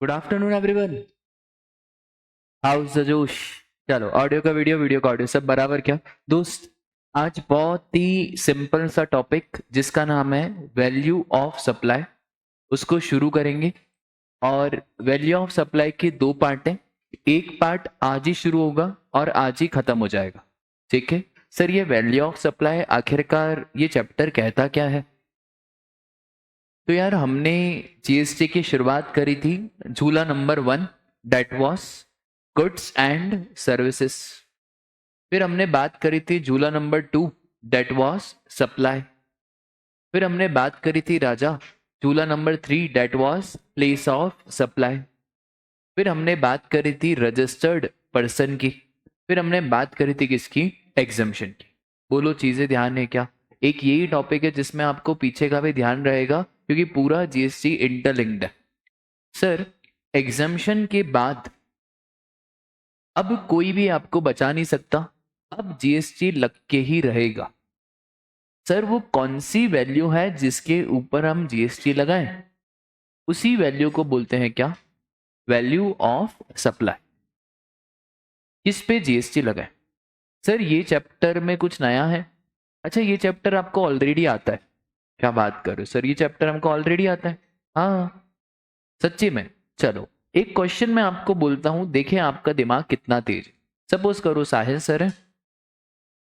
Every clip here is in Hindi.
Good afternoon everyone. House the जोश। चलो, ऑडियो का वीडियो, वीडियो का ऑडियो, सब बराबर क्या दोस्त। आज बहुत ही सिंपल सा टॉपिक जिसका नाम है वैल्यू ऑफ सप्लाई, उसको शुरू करेंगे। और वैल्यू ऑफ सप्लाई के दो पार्ट हैं। एक पार्ट आज ही शुरू होगा और आज ही खत्म हो जाएगा। ठीक है सर, ये वैल्यू ऑफ सप्लाई आखिरकार ये चैप्टर कहता क्या है। तो यार, हमने जीएसटी की शुरुआत करी थी झूला number 1, that was goods and services. फिर हमने बात करी थी झूला नंबर 2, डेट वॉज सप्लाई। फिर हमने बात करी थी राजा, झूला number 3, that was place of supply. फिर हमने बात करी थी रजिस्टर्ड पर्सन की। फिर हमने बात करी थी किसकी, एग्जम्पशन की। बोलो, चीजें ध्यान है क्या। एक यही टॉपिक है जिसमें आपको पीछे का भी ध्यान रहेगा क्योंकि पूरा जीएसटी इंटरलिंक्ड है। सर, एग्जम्पशन के बाद अब कोई भी आपको बचा नहीं सकता, अब जीएसटी लग के ही रहेगा। सर, वो कौन सी वैल्यू है जिसके ऊपर हम जीएसटी लगाएं, उसी वैल्यू को बोलते हैं क्या, वैल्यू ऑफ सप्लाई। किस पे जीएसटी लगाएं। सर, ये चैप्टर में कुछ नया है। अच्छा, ये चैप्टर आपको ऑलरेडी आता है। क्या बात कर रहे हो सर, ये चैप्टर हमको ऑलरेडी आता है। हाँ, सच्ची में। चलो, एक क्वेश्चन मैं आपको बोलता हूं, देखें आपका दिमाग कितना तेज है। सपोज करो साहिल सर है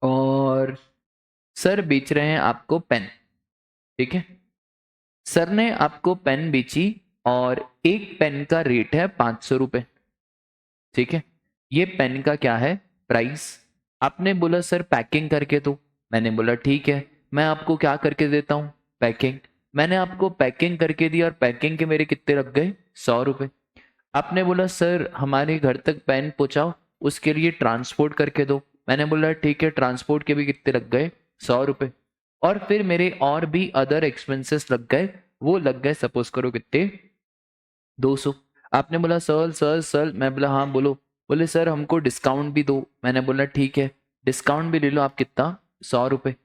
और सर बेच रहे हैं आपको पेन। ठीक है, सर ने आपको पेन बेची और एक पेन का रेट है 500 रुपए। ठीक है, ये पेन का क्या है, प्राइस। आपने बोला सर पैकिंग करके दो। मैंने बोला ठीक है, मैं आपको क्या करके देता हूँ, पैकिंग। मैंने आपको पैकिंग करके दी और पैकिंग के मेरे कितने लग गए, 100 रुपए। आपने बोला सर हमारे घर तक पेन पहुंचाओ, उसके लिए ट्रांसपोर्ट करके दो। मैंने बोला ठीक है, ट्रांसपोर्ट के भी कितने लग गए, 100 रुपए। और फिर मेरे और भी अदर एक्सपेंसेस लग गए, वो लग गए सपोज करो कितने, 200। आपने बोला सर सर सर, मैं बोला हाँ बोलो। बोले सर हमको डिस्काउंट भी दो। मैंने बोला ठीक है, डिस्काउंट भी ले लो आप, कितना, 100 रुपए।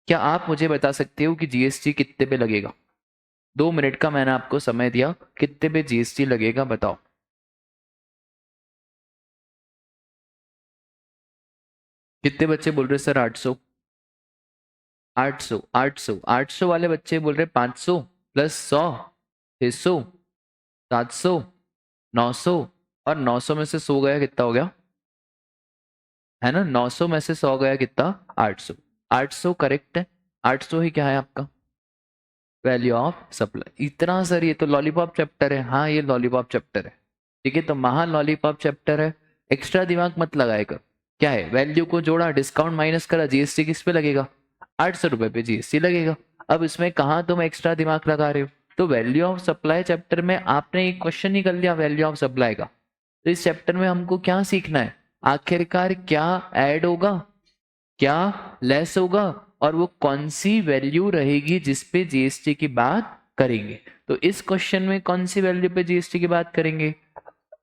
क्या आप मुझे बता सकते हो कि जीएसटी कितने पे लगेगा। 2 मिनट का मैंने आपको समय दिया, कितने पे जीएसटी लगेगा बताओ। कितने बच्चे बोल रहे सर 800। 800, 800, 800 वाले बच्चे बोल रहे 500 प्लस 100, 600, 700, 900। और 900 में से 100 गया, कितना हो गया, है ना। 900 में से 100 गया, कितना, 800। 800 करेक्ट है। 800 ही क्या है आपका, वैल्यू ऑफ सप्लाई। इतना सर, ये तो लॉलीपॉप चैप्टर है। हाँ, ये लॉलीपॉप चैप्टर है। ठीक है, तो महा लॉलीपॉप चैप्टर है। एक्स्ट्रा दिमाग मत लगाएगा। क्या है, वैल्यू को जोड़ा, डिस्काउंट माइनस करा, जीएसटी किस पे लगेगा, 800 रुपए पे जीएसटी लगेगा। अब इसमें कहा तुम एक्स्ट्रा दिमाग लगा रहे हो। तो वैल्यू ऑफ सप्लाई चैप्टर में आपने एक क्वेश्चन ही कर लिया वैल्यू ऑफ सप्लाई का। तो इस चैप्टर में हमको क्या सीखना है, आखिरकार क्या ऐड होगा, क्या लेस होगा, और वो कौन सी वैल्यू रहेगी जिस पे जीएसटी की बात करेंगे। तो इस क्वेश्चन में कौन सी वैल्यू पे जीएसटी की बात करेंगे,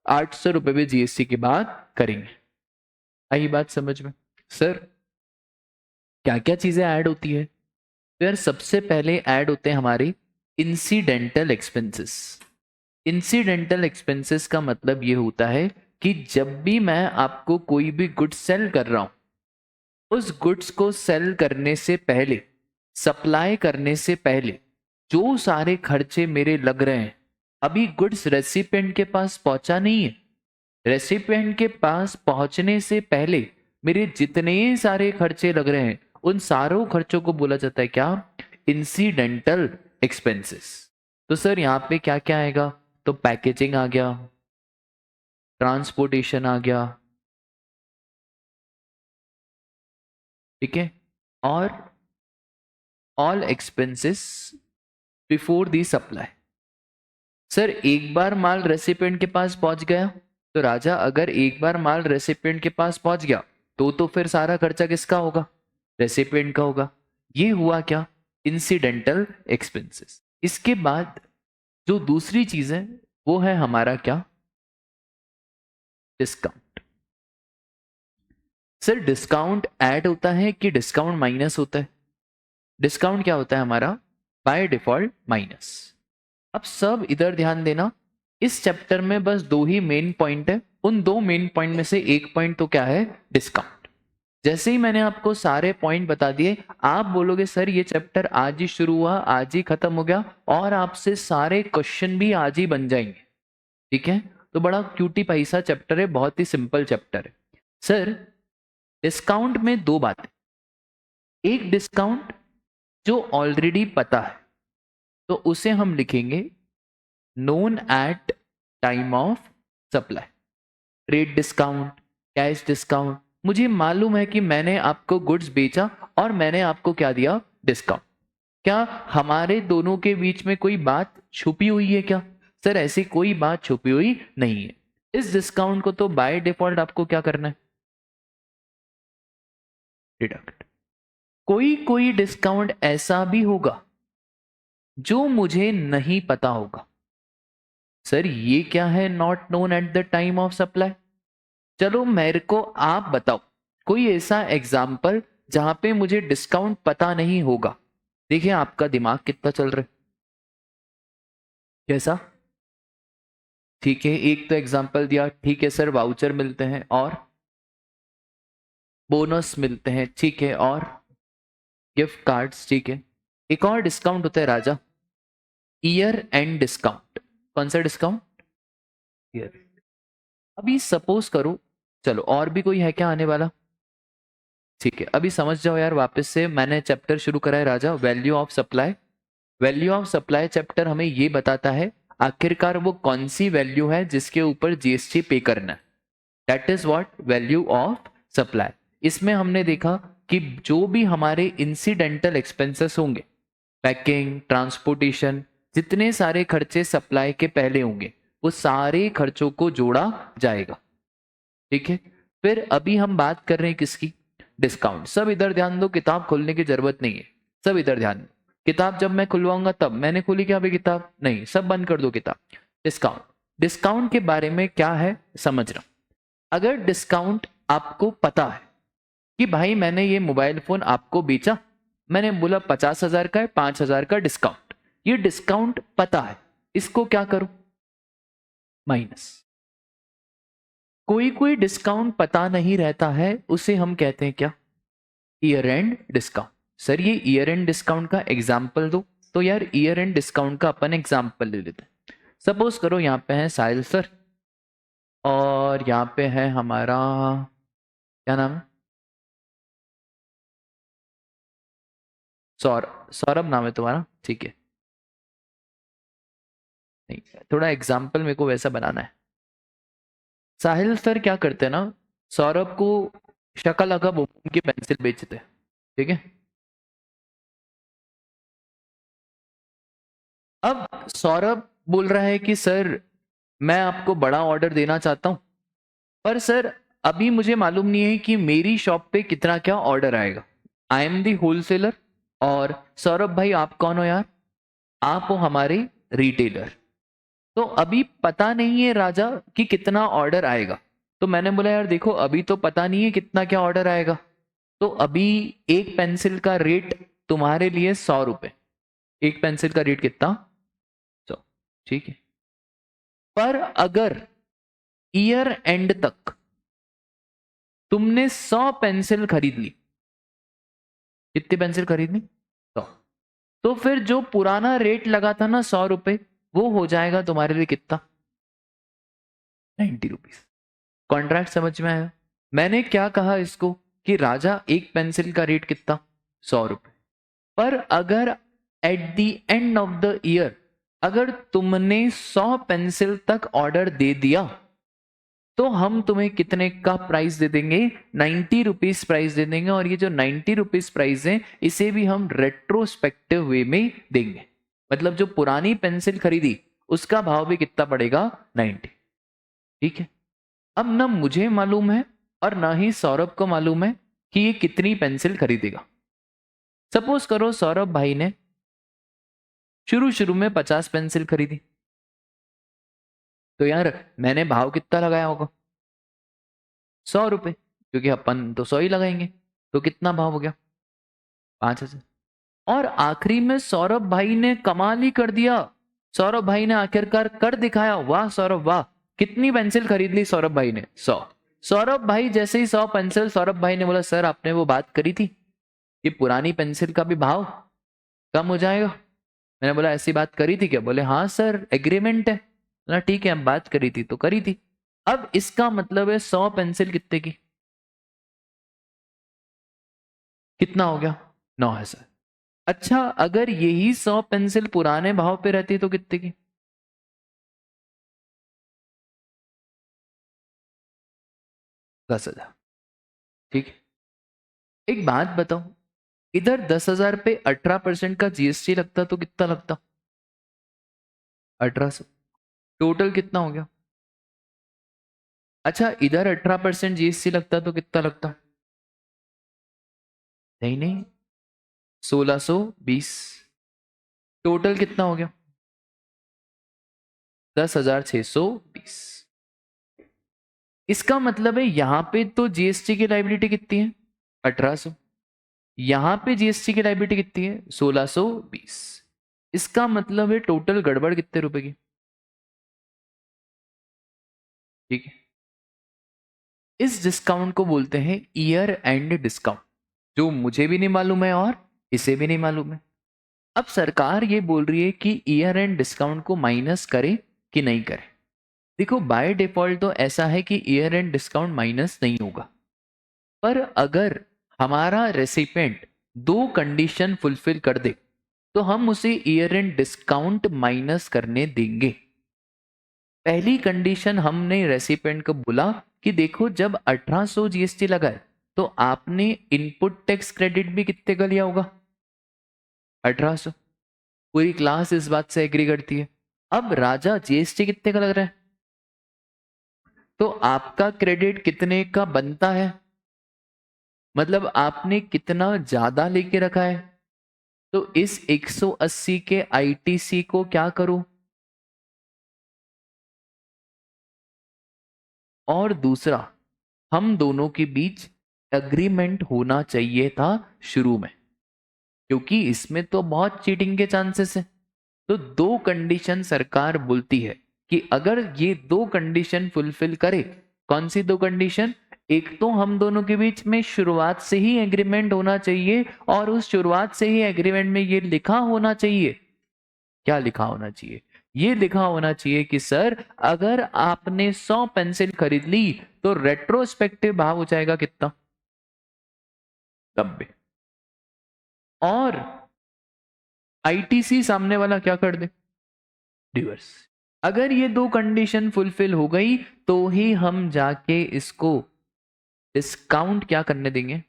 800 रुपए पे जीएसटी की बात करेंगे। आई बात समझ में। सर, क्या क्या चीजें ऐड होती है। तो यार, सबसे पहले ऐड होते हैं हमारे इंसिडेंटल एक्सपेंसेस। इंसिडेंटल एक्सपेंसेस का मतलब ये होता है कि जब भी मैं आपको कोई भी गुड्स सेल कर रहा हूं, उस गुड्स को सेल करने से पहले, सप्लाई करने से पहले जो सारे खर्चे मेरे लग रहे हैं, अभी गुड्स रेसिपिएंट के पास पहुंचा नहीं है, रेसिपिएंट के पास पहुंचने से पहले मेरे जितने सारे खर्चे लग रहे हैं, उन सारों खर्चों को बोला जाता है क्या, इंसिडेंटल एक्सपेंसेस। तो सर यहाँ पे क्या क्या आएगा, तो पैकेजिंग आ गया, ट्रांसपोर्टेशन आ गया, ठीक है, और all expenses before the supply. Sir, एक बार माल रेसिपिएंट के पास पहुंच गया, तो राजा अगर एक बार माल रेसिपिएंट के पास पहुंच गया तो फिर सारा खर्चा किसका होगा, रेसिपिएंट का होगा। ये हुआ क्या, इंसिडेंटल एक्सपेंसेस। इसके बाद जो दूसरी चीज है वो है हमारा क्या, डिस्काउंट। सर, डिस्काउंट ऐड होता है कि डिस्काउंट माइनस होता है। डिस्काउंट क्या होता है हमारा, बाय डिफॉल्ट माइनस। अब सब इधर ध्यान देना, इस चैप्टर में बस 2 ही मेन पॉइंट है, उन 2 मेन पॉइंट में से एक पॉइंट तो क्या है, डिस्काउंट। जैसे ही मैंने आपको सारे पॉइंट बता दिए, आप बोलोगे सर ये चैप्टर आज ही शुरू हुआ, आज ही खत्म हो गया, और आपसे सारे क्वेश्चन भी आज ही बन जाएंगे। ठीक है, तो बड़ा क्यूटी पैसा चैप्टर है, बहुत ही सिंपल चैप्टर है। सर डिस्काउंट में 2 बातें, एक डिस्काउंट जो ऑलरेडी पता है तो उसे हम लिखेंगे known at time of supply, trade discount, cash discount. मुझे मालूम है कि मैंने आपको गुड्स बेचा और मैंने आपको क्या दिया, डिस्काउंट। क्या हमारे दोनों के बीच में कोई बात छुपी हुई है क्या? सर ऐसी कोई बात छुपी हुई नहीं है। इस डिस्काउंट को तो बाय डिफॉल्ट आपको क्या करना है, डिडक्ट। कोई कोई डिस्काउंट ऐसा भी होगा जो मुझे नहीं पता होगा। सर ये क्या है, not known at the time of supply? चलो मेरे को आप बताओ कोई ऐसा एग्जाम्पल जहां पे मुझे डिस्काउंट पता नहीं होगा। देखिए आपका दिमाग कितना चल रहा है, कैसा? ठीक है, एक तो एग्जाम्पल दिया, ठीक है सर, वाउचर मिलते हैं और बोनस मिलते हैं, ठीक है, और गिफ्ट कार्ड्स, ठीक है। एक और डिस्काउंट होता है राजा, ईयर एंड डिस्काउंट। कौन सा डिस्काउंट? ईयर। अभी सपोज करो, चलो और भी कोई है क्या आने वाला? ठीक है, अभी समझ जाओ यार वापस से, मैंने चैप्टर शुरू करा है राजा, value of supply. Value of supply chapter हमें ये बताता है आखिरकार वो कौन सी वैल्यू है जिसके ऊपर जीएसटी पे करना है। That is what value of supply. इसमें हमने देखा कि जो भी हमारे इंसिडेंटल एक्सपेंसेस होंगे, पैकिंग, ट्रांसपोर्टेशन, जितने सारे खर्चे सप्लाई के पहले होंगे वो सारे खर्चों को जोड़ा जाएगा। ठीक है, फिर अभी हम बात कर रहे हैं किसकी, डिस्काउंट। सब इधर ध्यान दो, किताब खोलने की जरूरत नहीं है, सब इधर ध्यान दो। किताब जब मैं खुलवाऊंगा तब, मैंने खोली क्या अभी किताब? नहीं, सब बंद कर दो किताब। डिस्काउंट, डिस्काउंट के बारे में क्या है समझना। अगर डिस्काउंट आपको पता है कि भाई मैंने ये मोबाइल फोन आपको बेचा, मैंने बोला 50,000 का है, 5,000 का डिस्काउंट, ये डिस्काउंट पता है, इसको क्या करूं, माइनस। कोई कोई डिस्काउंट पता नहीं रहता है, उसे हम कहते हैं क्या, ईयर एंड डिस्काउंट। सर ये ईयर एंड डिस्काउंट का एग्जाम्पल दो, तो यार ईयर एंड डिस्काउंट का अपन एग्जाम्पल ले लेते हैं। सपोज करो यहाँ पे है साहिल सर और यहाँ पे है हमारा, क्या नाम है, सौरभ नाम है तुम्हारा, ठीक है। नहीं, थोड़ा एग्जाम्पल मेरे को वैसा बनाना है। साहिल सर क्या करते हैं ना, सौरभ को शक्ल अगा बुम की पेंसिल बेचते हैं, ठीक है। अब सौरभ बोल रहा है कि सर मैं आपको बड़ा ऑर्डर देना चाहता हूं, पर सर अभी मुझे मालूम नहीं है कि मेरी शॉप पे कितना क्या ऑर्डर आएगा। आई एम दी होलसेलर और सौरभ भाई आप कौन हो यार? आप हो हमारे रिटेलर। तो अभी पता नहीं है राजा कि कितना ऑर्डर आएगा। तो मैंने बोला यार देखो अभी तो पता नहीं है कितना क्या ऑर्डर आएगा, तो अभी एक पेंसिल का रेट तुम्हारे लिए 100 रुपए। एक पेंसिल का रेट कितना? 100, ठीक है। पर अगर ईयर एंड तक तुमने 100 पेंसिल खरीद ली, कितनी पेंसिल खरीदनी? 100। तो फिर जो पुराना रेट लगा था ना 100 रुपए, वो हो जाएगा तुम्हारे लिए कितना? 90 रुपीज। कॉन्ट्रैक्ट समझ में आया? मैंने क्या कहा इसको कि राजा एक पेंसिल का रेट कितना? 100 रुपए। पर अगर at the end of the year अगर तुमने 100 पेंसिल तक ऑर्डर दे दिया, तो हम तुम्हें कितने का प्राइस दे देंगे? 90 रुपीज प्राइस दे देंगे। और ये जो 90 रुपीज प्राइस है इसे भी हम रेट्रोस्पेक्टिव वे में देंगे, मतलब जो पुरानी पेंसिल खरीदी उसका भाव भी कितना पड़ेगा? 90। ठीक है, अब ना मुझे मालूम है और ना ही सौरभ को मालूम है कि ये कितनी पेंसिल खरीदेगा। सपोज करो सौरभ भाई ने शुरू शुरू में 50 पेंसिल खरीदी, तो यार मैंने भाव कितना लगाया होगा? 100 रुपए, क्योंकि अपन तो 100 ही लगाएंगे। तो कितना भाव हो गया? 5,000। और आखिरी में सौरभ भाई ने कमाल ही कर दिया, सौरभ भाई ने आखिरकार कर दिखाया, वाह सौरभ वाह। कितनी पेंसिल खरीद ली सौरभ भाई ने? 100। सौरभ भाई जैसे ही 100 पेंसिल, सौरभ भाई ने बोला सर आपने वो बात करी थी कि पुरानी पेंसिल का भी भाव कम हो जाएगा। मैंने बोला ऐसी बात करी थी क्या? बोले हाँ सर एग्रीमेंट है। बोला ठीक है, हम बात करी थी तो करी थी। अब इसका मतलब है 100 पेंसिल कितने की? कितना हो गया? 9,000। अच्छा, अगर यही 100 पेंसिल पुराने भाव पे रहती तो कितने की? 10,000। ठीक है, एक बात बताओ, इधर 10,000 पे 18% का जीएसटी लगता तो कितना लगता? 1800। टोटल कितना हो गया? अच्छा, इधर 18% जीएसटी लगता तो कितना लगता? नहीं नहीं, 1620। टोटल कितना हो गया? 10,620। इसका मतलब है यहां पे तो जीएसटी की लाइबिलिटी कितनी है? 1800। यहां पे जीएसटी की लाइबिलिटी कितनी है? 1620। इसका मतलब है टोटल गड़बड़ कितने रुपए की? ठीक है, इस डिस्काउंट को बोलते हैं ईयर एंड डिस्काउंट, जो मुझे भी नहीं मालूम है और इसे भी नहीं मालूम है। अब सरकार ये बोल रही है कि ईयर एंड डिस्काउंट को माइनस करे कि नहीं करे। देखो बाय डिफॉल्ट तो ऐसा है कि ईयर एंड डिस्काउंट माइनस नहीं होगा, पर अगर हमारा रेसिपेंट दो कंडीशन फुलफिल कर दे तो हम उसे ईयर एंड डिस्काउंट माइनस करने देंगे। पहली कंडीशन, हमने रेसिपेंट को बोला कि देखो जब 1800 जीएसटी लगाए तो आपने इनपुट टैक्स क्रेडिट भी कितने का लिया होगा? 1800। पूरी क्लास इस बात से एग्री करती है। अब राजा जीएसटी कितने का लग रहा है, तो आपका क्रेडिट कितने का बनता है? मतलब आपने कितना ज्यादा लेके रखा है, तो इस 180 के आईटीसी को क्या करो? और दूसरा, हम दोनों के बीच एग्रीमेंट होना चाहिए था शुरू में, क्योंकि इसमें तो बहुत चीटिंग के चांसेस है। तो दो कंडीशन सरकार बोलती है कि अगर ये दो कंडीशन फुलफिल करे। कौन सी दो कंडीशन? एक तो हम दोनों के बीच में शुरुआत से ही एग्रीमेंट होना चाहिए, और उस शुरुआत से ही एग्रीमेंट में ये लिखा होना चाहिए। क्या लिखा होना चाहिए? ये लिखा होना चाहिए कि सर अगर आपने 100 पेंसिल खरीद ली तो रेट्रोस्पेक्टिव भाव हो जाएगा कितना? 90। और आईटीसी सामने वाला क्या कर दे? रिवर्स। अगर ये दो कंडीशन फुलफिल हो गई तो ही हम जाके इसको डिस्काउंट क्या करने देंगे?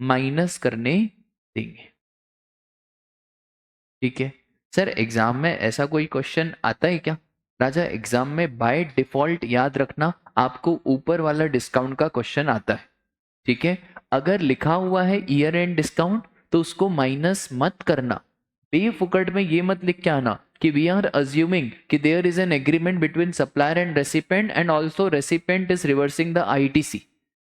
माइनस करने देंगे। ठीक है सर, एग्जाम में ऐसा कोई क्वेश्चन आता है क्या? राजा एग्जाम में बाय डिफॉल्ट याद रखना, आपको ऊपर वाला डिस्काउंट का क्वेश्चन आता है। ठीक है, अगर लिखा हुआ है ईयर एंड डिस्काउंट तो उसको माइनस मत करना। बेफुकट में ये मत लिख के आना कि वी आर अज्यूमिंग कि there is an agreement between supplier and recipient and also recipient is reversing the ITC.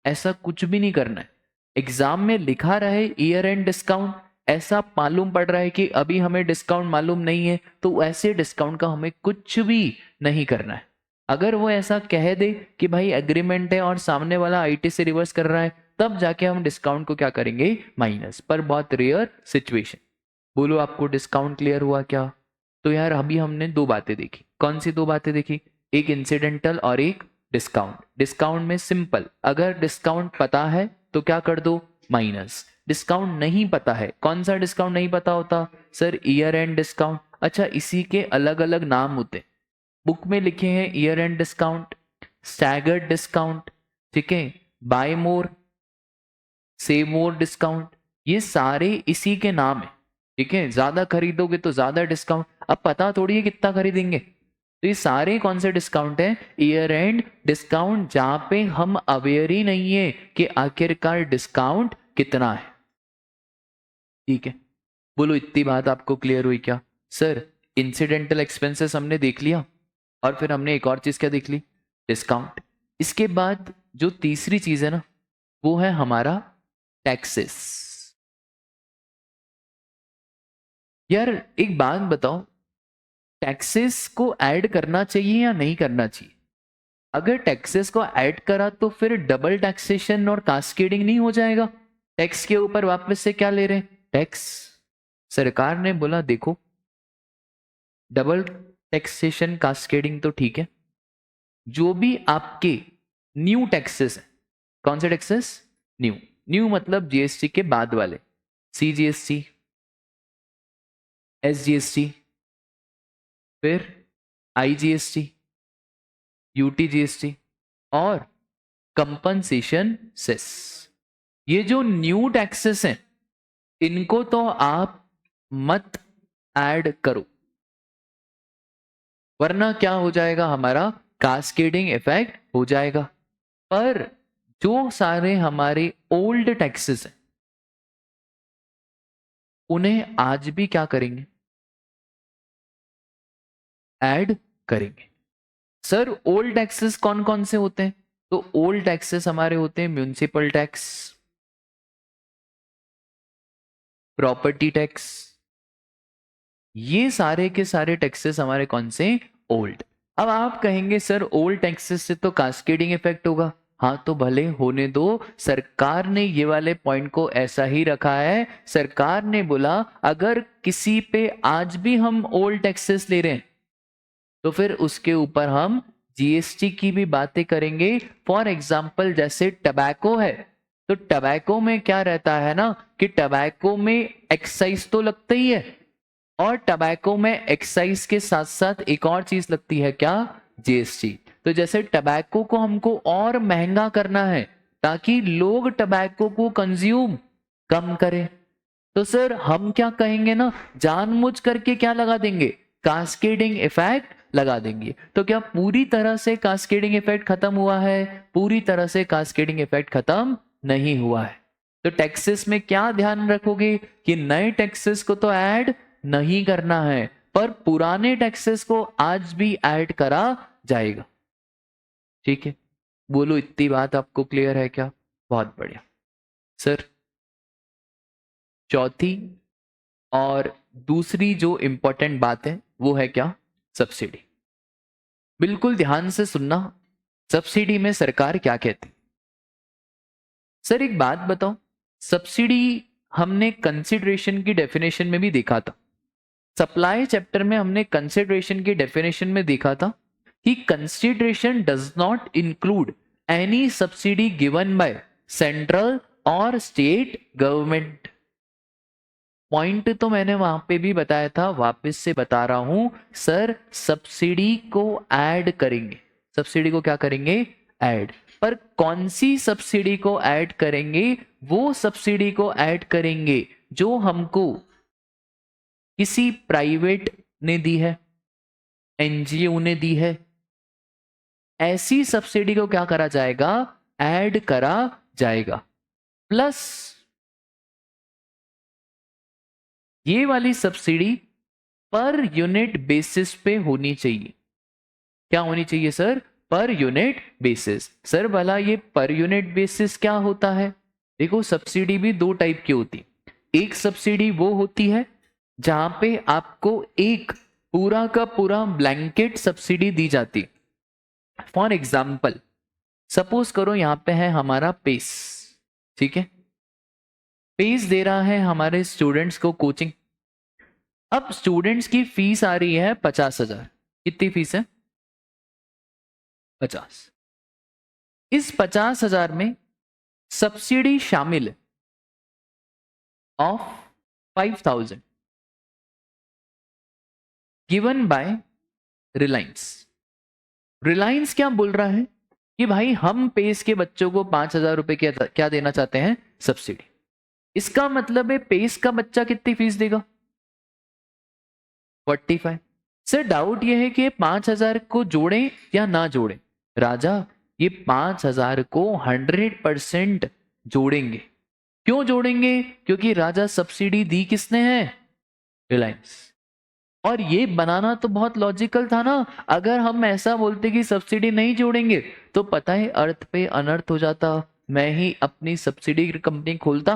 ऐसा कुछ भी नहीं करना है। एग्जाम में लिखा रहे ईयर एंड डिस्काउंट, ऐसा मालूम पड़ रहा है कि अभी हमें डिस्काउंट मालूम नहीं है, तो ऐसे डिस्काउंट का हमें कुछ भी नहीं करना है। अगर वो ऐसा कह दे कि भाई एग्रीमेंट है और सामने वाला आईटी से रिवर्स कर रहा है, तब जाके हम डिस्काउंट को क्या करेंगे? माइनस। पर बहुत रेयर सिचुएशन। बोलो आपको डिस्काउंट क्लियर हुआ क्या? तो यार अभी हमने दो बातें देखी। कौन सी दो बातें देखी? एक इंसिडेंटल और एक डिस्काउंट। डिस्काउंट में सिंपल, अगर डिस्काउंट पता है तो क्या कर दो? माइनस। डिस्काउंट नहीं पता है, कौन सा डिस्काउंट नहीं पता होता? Sir year and discount. अच्छा, इसी के अलग अलग नाम होते, बुक में लिखे हैं year and discount, staggered discount, ठीक है, बाय मोर, सेव मोर डिस्काउंट, ये सारे इसी के नाम है। ठीक है, ज्यादा खरीदोगे तो ज्यादा डिस्काउंट। अब पता थोड़ी है कितना खरीदेंगे, तो ये सारे कौन से डिस्काउंट है? ईयर एंड डिस्काउंट, जहां पे हम अवेयर ही नहीं है कि आखिरकार डिस्काउंट कितना है। ठीक है, बोलो इतनी बात आपको क्लियर हुई क्या? सर इंसिडेंटल एक्सपेंसेस हमने देख लिया, और फिर हमने एक और चीज क्या देख ली? डिस्काउंट। इसके बाद जो तीसरी चीज है ना, वो है हमारा टैक्सेस। यार एक बात बताओ, टैक्सेस को ऐड करना चाहिए या नहीं करना चाहिए? अगर टैक्सेस को ऐड करा तो फिर डबल टैक्सेशन और कास्केडिंग नहीं हो जाएगा? टैक्स के ऊपर वापस से क्या ले रहे हैं? टैक्स। सरकार ने बोला देखो डबल टैक्सेशन कास्केडिंग तो ठीक है, जो भी आपके न्यू टैक्सेस है, कौन से टैक्सेस? न्यू। न्यू मतलब जीएसटी के बाद वाले, सीजीएसटी, एसजीएसटी, फिर आईजीएसटी, यूटीजीएसटी और कंपनसेशन सेस। ये जो न्यू टैक्सेस हैं इनको तो आप मत ऐड करो, वरना क्या हो जाएगा? हमारा कास्केडिंग इफेक्ट हो जाएगा। पर जो सारे हमारे ओल्ड टैक्सेस हैं उन्हें आज भी क्या करेंगे? ऐड करेंगे। सर ओल्ड टैक्सेस कौन कौन से होते हैं? तो ओल्ड टैक्सेस हमारे होते हैं म्युनिसिपल टैक्स, प्रॉपर्टी टैक्स, ये सारे के सारे टैक्सेस हमारे कौन से? ओल्ड। अब आप कहेंगे सर ओल्ड टैक्सेस से तो कास्केडिंग इफेक्ट होगा। हाँ तो भले होने दो, सरकार ने ये वाले पॉइंट को ऐसा ही रखा है। सरकार ने बोला अगर किसी पे आज भी हम ओल्ड टैक्सेस ले रहे हैं तो फिर उसके ऊपर हम जीएसटी की भी बातें करेंगे। फॉर एग्जाम्पल जैसे टबैको है, तो टबैको में क्या रहता है ना कि टबैको में एक्साइज तो लगता ही है, और टबैको में एक्साइज के साथ साथ एक और चीज लगती है, क्या? जीएसटी। तो जैसे टबैको को हमको और महंगा करना है ताकि लोग टबैको को कंज्यूम कम करें, तो सर हम क्या कहेंगे ना, जानबूझ करके क्या लगा देंगे? कास्केडिंग इफेक्ट लगा देंगे। तो क्या पूरी तरह से कास्केडिंग इफेक्ट खत्म हुआ है? पूरी तरह से कास्केडिंग इफेक्ट खत्म नहीं हुआ है। तो टैक्सेस में क्या ध्यान रखोगे कि नए टैक्सेस को तो ऐड नहीं करना है, पर पुराने टैक्सेस को आज भी ऐड करा जाएगा। ठीक है, बोलो इतनी बात आपको क्लियर है क्या? बहुत बढ़िया। सर चौथी और दूसरी जो इंपॉर्टेंट बात है वो है क्या? सब्सिडी। बिल्कुल ध्यान से सुनना, सब्सिडी में सरकार क्या कहती? सर एक बात बताओ, सब्सिडी हमने कंसिडरेशन की डेफिनेशन में भी देखा था, सप्लाई चैप्टर में हमने कंसिडरेशन की डेफिनेशन में देखा था कि consideration does not include any subsidy given by central और स्टेट गवर्नमेंट। पॉइंट तो मैंने वहां पे भी बताया था, वापस से बता रहा हूं सर, सब्सिडी को ऐड करेंगे। सब्सिडी को क्या करेंगे? ऐड। पर कौन सी सब्सिडी को ऐड करेंगे? वो सब्सिडी को ऐड करेंगे जो हमको किसी प्राइवेट ने दी है, एनजीओ ने दी है, ऐसी सब्सिडी को क्या करा जाएगा? ऐड करा जाएगा। प्लस ये वाली सब्सिडी पर यूनिट बेसिस पे होनी चाहिए। क्या होनी चाहिए sir? Per unit basis. Sir भला ये पर यूनिट बेसिस क्या होता है? देखो सब्सिडी भी दो टाइप की होती। एक सब्सिडी वो होती है जहां पे आपको एक पूरा का पूरा ब्लैंकेट सब्सिडी दी जाती। फॉर एग्जाम्पल सपोज करो यहां पे है हमारा पेस, ठीक है, पेस दे रहा है हमारे स्टूडेंट्स को कोचिंग। अब स्टूडेंट्स की फीस आ रही है 50,000। कितनी फीस है? 50। इस 50,000 में सब्सिडी शामिल है of 5,000 given by Reliance. Reliance क्या बोल रहा है कि भाई हम पेस के बच्चों को 5,000 रुपए क्या देना चाहते हैं? सब्सिडी। इसका मतलब है पेस का बच्चा कितनी फीस देगा? 45। सर डाउट यह है कि 5,000 को जोड़ें या ना जोड़ें? राजा ये 5,000 को 100% जोड़ेंगे। क्यों जोड़ेंगे? क्योंकि राजा सब्सिडी दी किसने है? रिलायंस। और ये बनाना तो बहुत लॉजिकल था ना। अगर हम ऐसा बोलते कि सब्सिडी नहीं जोड़ेंगे तो पता है अर्थ पे अनर्थ हो जाता, मैं ही अपनी सब्सिडी कंपनी खोलता,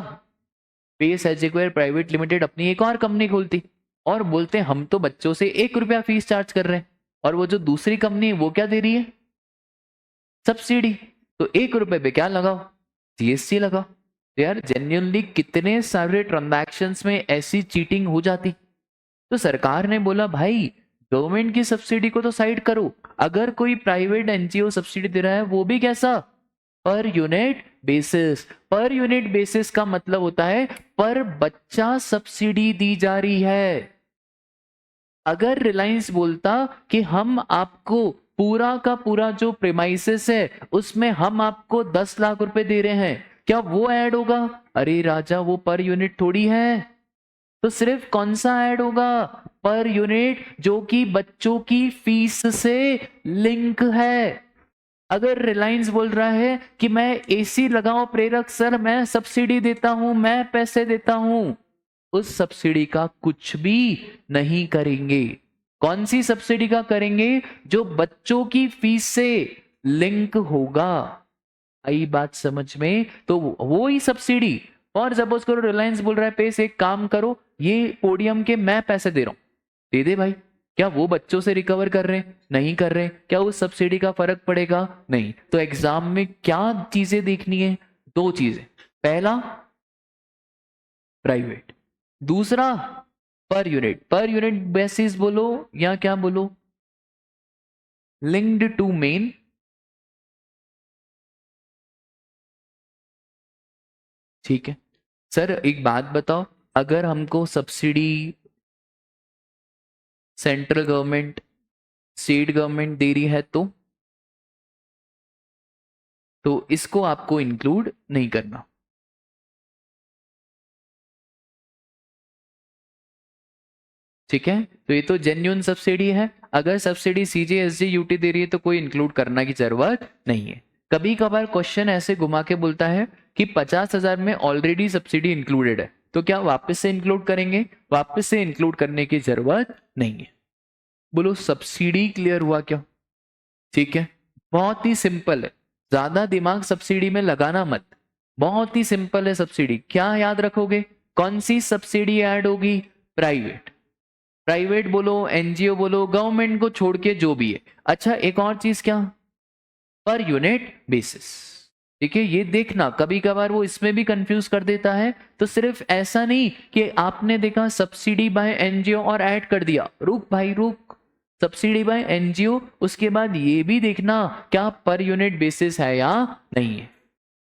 पेस एजुकेयर प्राइवेट लिमिटेड अपनी एक और कंपनी खोलती, और बोलते हैं हम तो बच्चों से 1 रुपया फीस चार्ज कर रहे हैं, और वो जो दूसरी कंपनी है वो क्या दे रही है? सब्सिडी। तो 1 रुपए पे क्या लगाओ? जीएसटी लगाओ। तो यार जेन्युइनली कितने सारे ट्रांजैक्शंस में ऐसी चीटिंग हो जाती। तो सरकार ने बोला भाई गवर्नमेंट की सब्सिडी को तो साइड करो, अगर कोई प्राइवेट एनजीओ सब्सिडी दे रहा है वो भी कैसा? Per unit basis. Per unit basis का मतलब होता है पर बच्चा सब्सिडी दी जा रही है। अगर रिलायंस बोलता कि हम आपको पूरा का पूरा जो प्रेमाइसिस है उसमें हम आपको 10 लाख रुपए दे रहे हैं, क्या वो ऐड होगा? अरे राजा वो पर यूनिट थोड़ी है। तो सिर्फ कौन सा ऐड होगा? पर यूनिट जो कि बच्चों की फीस से लिंक है। अगर रिलायंस बोल रहा है कि मैं एसी लगाओ प्रेरक सर, मैं सब्सिडी देता हूं, मैं पैसे देता हूं, उस सब्सिडी का कुछ भी नहीं करेंगे। कौन सी सब्सिडी का करेंगे? जो बच्चों की फीस से लिंक होगा। आई बात समझ में? तो वो ही सब्सिडी। और सपोज करो रिलायंस बोल रहा है पेस एक काम करो, ये पोडियम के मैं पैसे दे रहा हूं, दे दे भाई। क्या वो बच्चों से रिकवर कर रहे हैं? नहीं कर रहे। क्या उस सब्सिडी का फर्क पड़ेगा? नहीं। तो एग्जाम में क्या चीजें देखनी है? 2 चीजें। पहला प्राइवेट, दूसरा per unit. Per unit basis बोलो या क्या बोलो? Linked to main. ठीक है सर, एक बात बताओ, अगर हमको subsidy central government state government दे रही है तो इसको आपको इंक्लूड नहीं करना। ठीक है, तो ये तो जेन्युइन सब्सिडी है। अगर सब्सिडी सीजे एसजी यूटी दे रही है तो कोई इंक्लूड करना की जरूरत नहीं है। कभी कभार क्वेश्चन ऐसे घुमा के बोलता है कि 50,000 में ऑलरेडी सब्सिडी इंक्लूडेड है, तो क्या वापस से इंक्लूड करेंगे? वापस से इंक्लूड करने की जरूरत नहीं है। बोलो सब्सिडी क्लियर हुआ क्या? ठीक है, बहुत ही सिंपल है, ज्यादा दिमाग सब्सिडी में लगाना मत। बहुत ही सिंपल है सब्सिडी। क्या याद रखोगे? कौन सी सब्सिडी ऐड होगी? प्राइवेट। प्राइवेट बोलो, एनजीओ बोलो, गवर्नमेंट को छोड़ के जो भी है। अच्छा एक और चीज क्या? Per unit basis. ठीक है, ये देखना कभी कभार वो इसमें भी कंफ्यूज कर देता है। तो सिर्फ ऐसा नहीं कि आपने देखा सब्सिडी बाय एनजीओ और ऐड कर दिया, रुक भाई रुक। सब्सिडी बाय एनजीओ, उसके बाद ये भी देखना क्या पर यूनिट बेसिस है या नहीं है।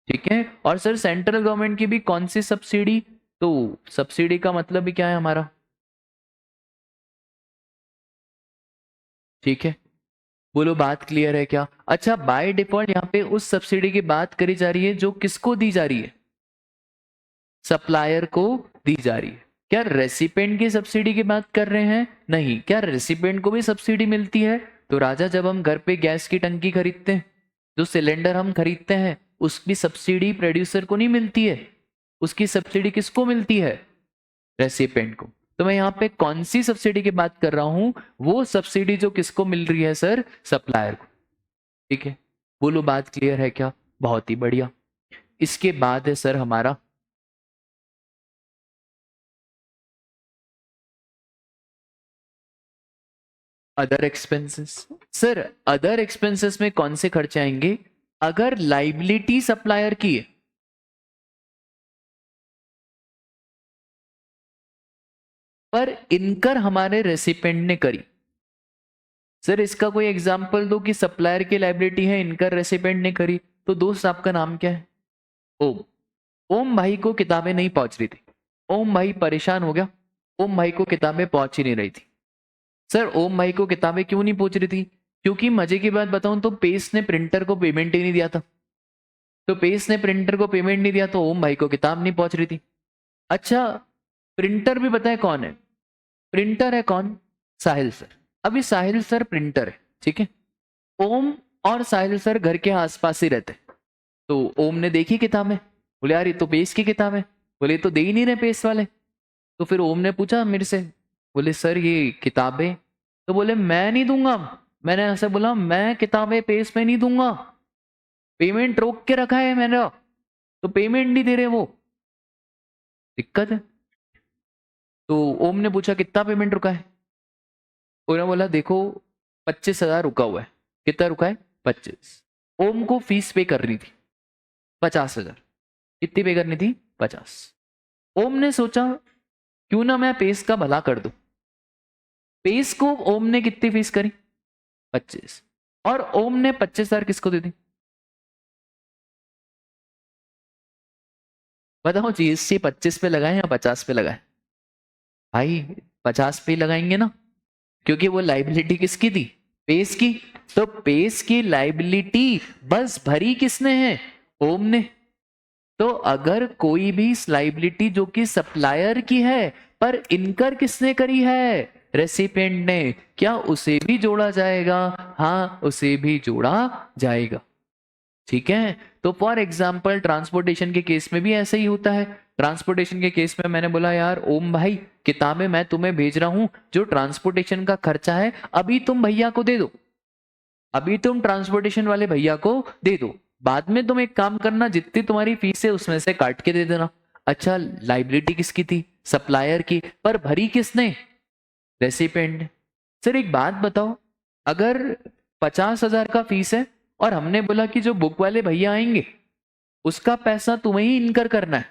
ठीक है, और सर सेंट्रल गवर्नमेंट की भी कौन सी सब्सिडी? तो सब्सिडी का मतलब भी क्या है हमारा? ठीक है, बोलो बात क्लियर है क्या? अच्छा बाय डिफॉल्ट यहाँ पे उस सब्सिडी की बात करी जा रही है जो किसको दी जा रही है? सप्लायर को दी जा रही है। क्या रेसिपेंट की सब्सिडी की बात कर रहे हैं? नहीं। क्या रेसिपेंट को भी सब्सिडी मिलती है? तो राजा जब हम घर पे गैस की टंकी खरीदते हैं, जो सिलेंडर हम खरीदते हैं, उसकी सब्सिडी प्रोड्यूसर को नहीं मिलती है, उसकी सब्सिडी किसको मिलती है? रेसिपेंट को। तो मैं यहाँ पे कौन सी सब्सिडी की बात कर रहा हूं? वो सब्सिडी जो किसको मिल रही है सर? सप्लायर को। ठीक है, बोलो बात क्लियर है क्या? बहुत ही बढ़िया। इसके बाद है सर हमारा other expenses. Sir other expenses में कौन से खर्चे आएंगे? अगर लाइबिलिटी सप्लायर की है, पर इनकर हमारे रेसिपेंट ने करी। सर इसका कोई एग्जांपल दो कि सप्लायर की लाइबिलिटी है, इनकर रेसिपेंट ने करी। तो दोस्त आपका नाम क्या है? ओम। ओम भाई को किताबें नहीं पहुंच रही थी, ओम भाई परेशान हो गया, ओम भाई को किताबें पहुंच ही नहीं रही थी। सर ओम भाई को किताबें क्यों नहीं पहुंच रही थी? क्योंकि मजे की बात बताऊं तो पेस ने प्रिंटर को पेमेंट ही नहीं दिया था। तो पेस ने प्रिंटर को पेमेंट नहीं दिया तो ओम भाई को किताब नहीं पहुंच रही थी। अच्छा प्रिंटर भी पता है कौन है? प्रिंटर है कौन? साहिल सर। अभी साहिल सर प्रिंटर है, ठीक है। ओम और साहिल सर घर के आसपास ही रहते। तो ओम ने देखी किताबें, बोले यार ये तो पेस की किताब है। बोले "ये तो दे ही नहीं रहे पेस वाले"। तो फिर ओम ने पूछा मेरे से, बोले सर ये किताबें। तो बोले मैं नहीं दूंगा। मैंने ऐसे बोला मैं किताबें पेस में नहीं दूंगा, पेमेंट रोक के रखा है मैंने, तो पेमेंट नहीं दे रहे वो, दिक्कत है। तो ओम ने पूछा कितना पेमेंट रुका है, उन्होंने बोला देखो 25,000 रुका हुआ है। कितना रुका है? 25। ओम को फीस पे करनी थी 50,000। कितनी पे करनी थी? 50। ओम ने सोचा क्यों ना मैं पेस का भला कर दूं। पेस को ओम ने कितनी फीस करी? 25। और ओम ने 25,000 किसको दे दी? बताओ जीएसटी 25 पे लगाए या 50 पे लगाए? भाई 50 पे लगाएंगे ना, क्योंकि वो लाइबिलिटी किसकी थी? पेस की। तो पेस की लाइबिलिटी बस भरी किसने है? ओम ने। तो अगर कोई भी लाइबिलिटी जो कि सप्लायर की है पर इनकर किसने करी है? रेसिपिएंट ने। क्या उसे भी जोड़ा जाएगा? हाँ, उसे भी जोड़ा जाएगा। ठीक है। तो फॉर एग्जाम्पल ट्रांसपोर्टेशन के केस में भी ऐसे ही होता है। ट्रांसपोर्टेशन के केस में मैंने बोला यार ओम भाई किताबें मैं तुम्हें भेज रहा हूं, जो ट्रांसपोर्टेशन का खर्चा है अभी तुम भैया को दे दो, अभी तुम ट्रांसपोर्टेशन वाले भैया को दे दो, बाद में तुम एक काम करना जितनी तुम्हारी फीस है उसमें से काट के दे देना। अच्छा, लाइबिलिटी किसकी थी? सप्लायर की। पर भरी किसने? रेसिपिएंट। सर एक बात बताओ, अगर 50,000 का फीस है और हमने बोला कि जो बुक वाले भैया आएंगे उसका पैसा तुम्हें ही इनकर करना है,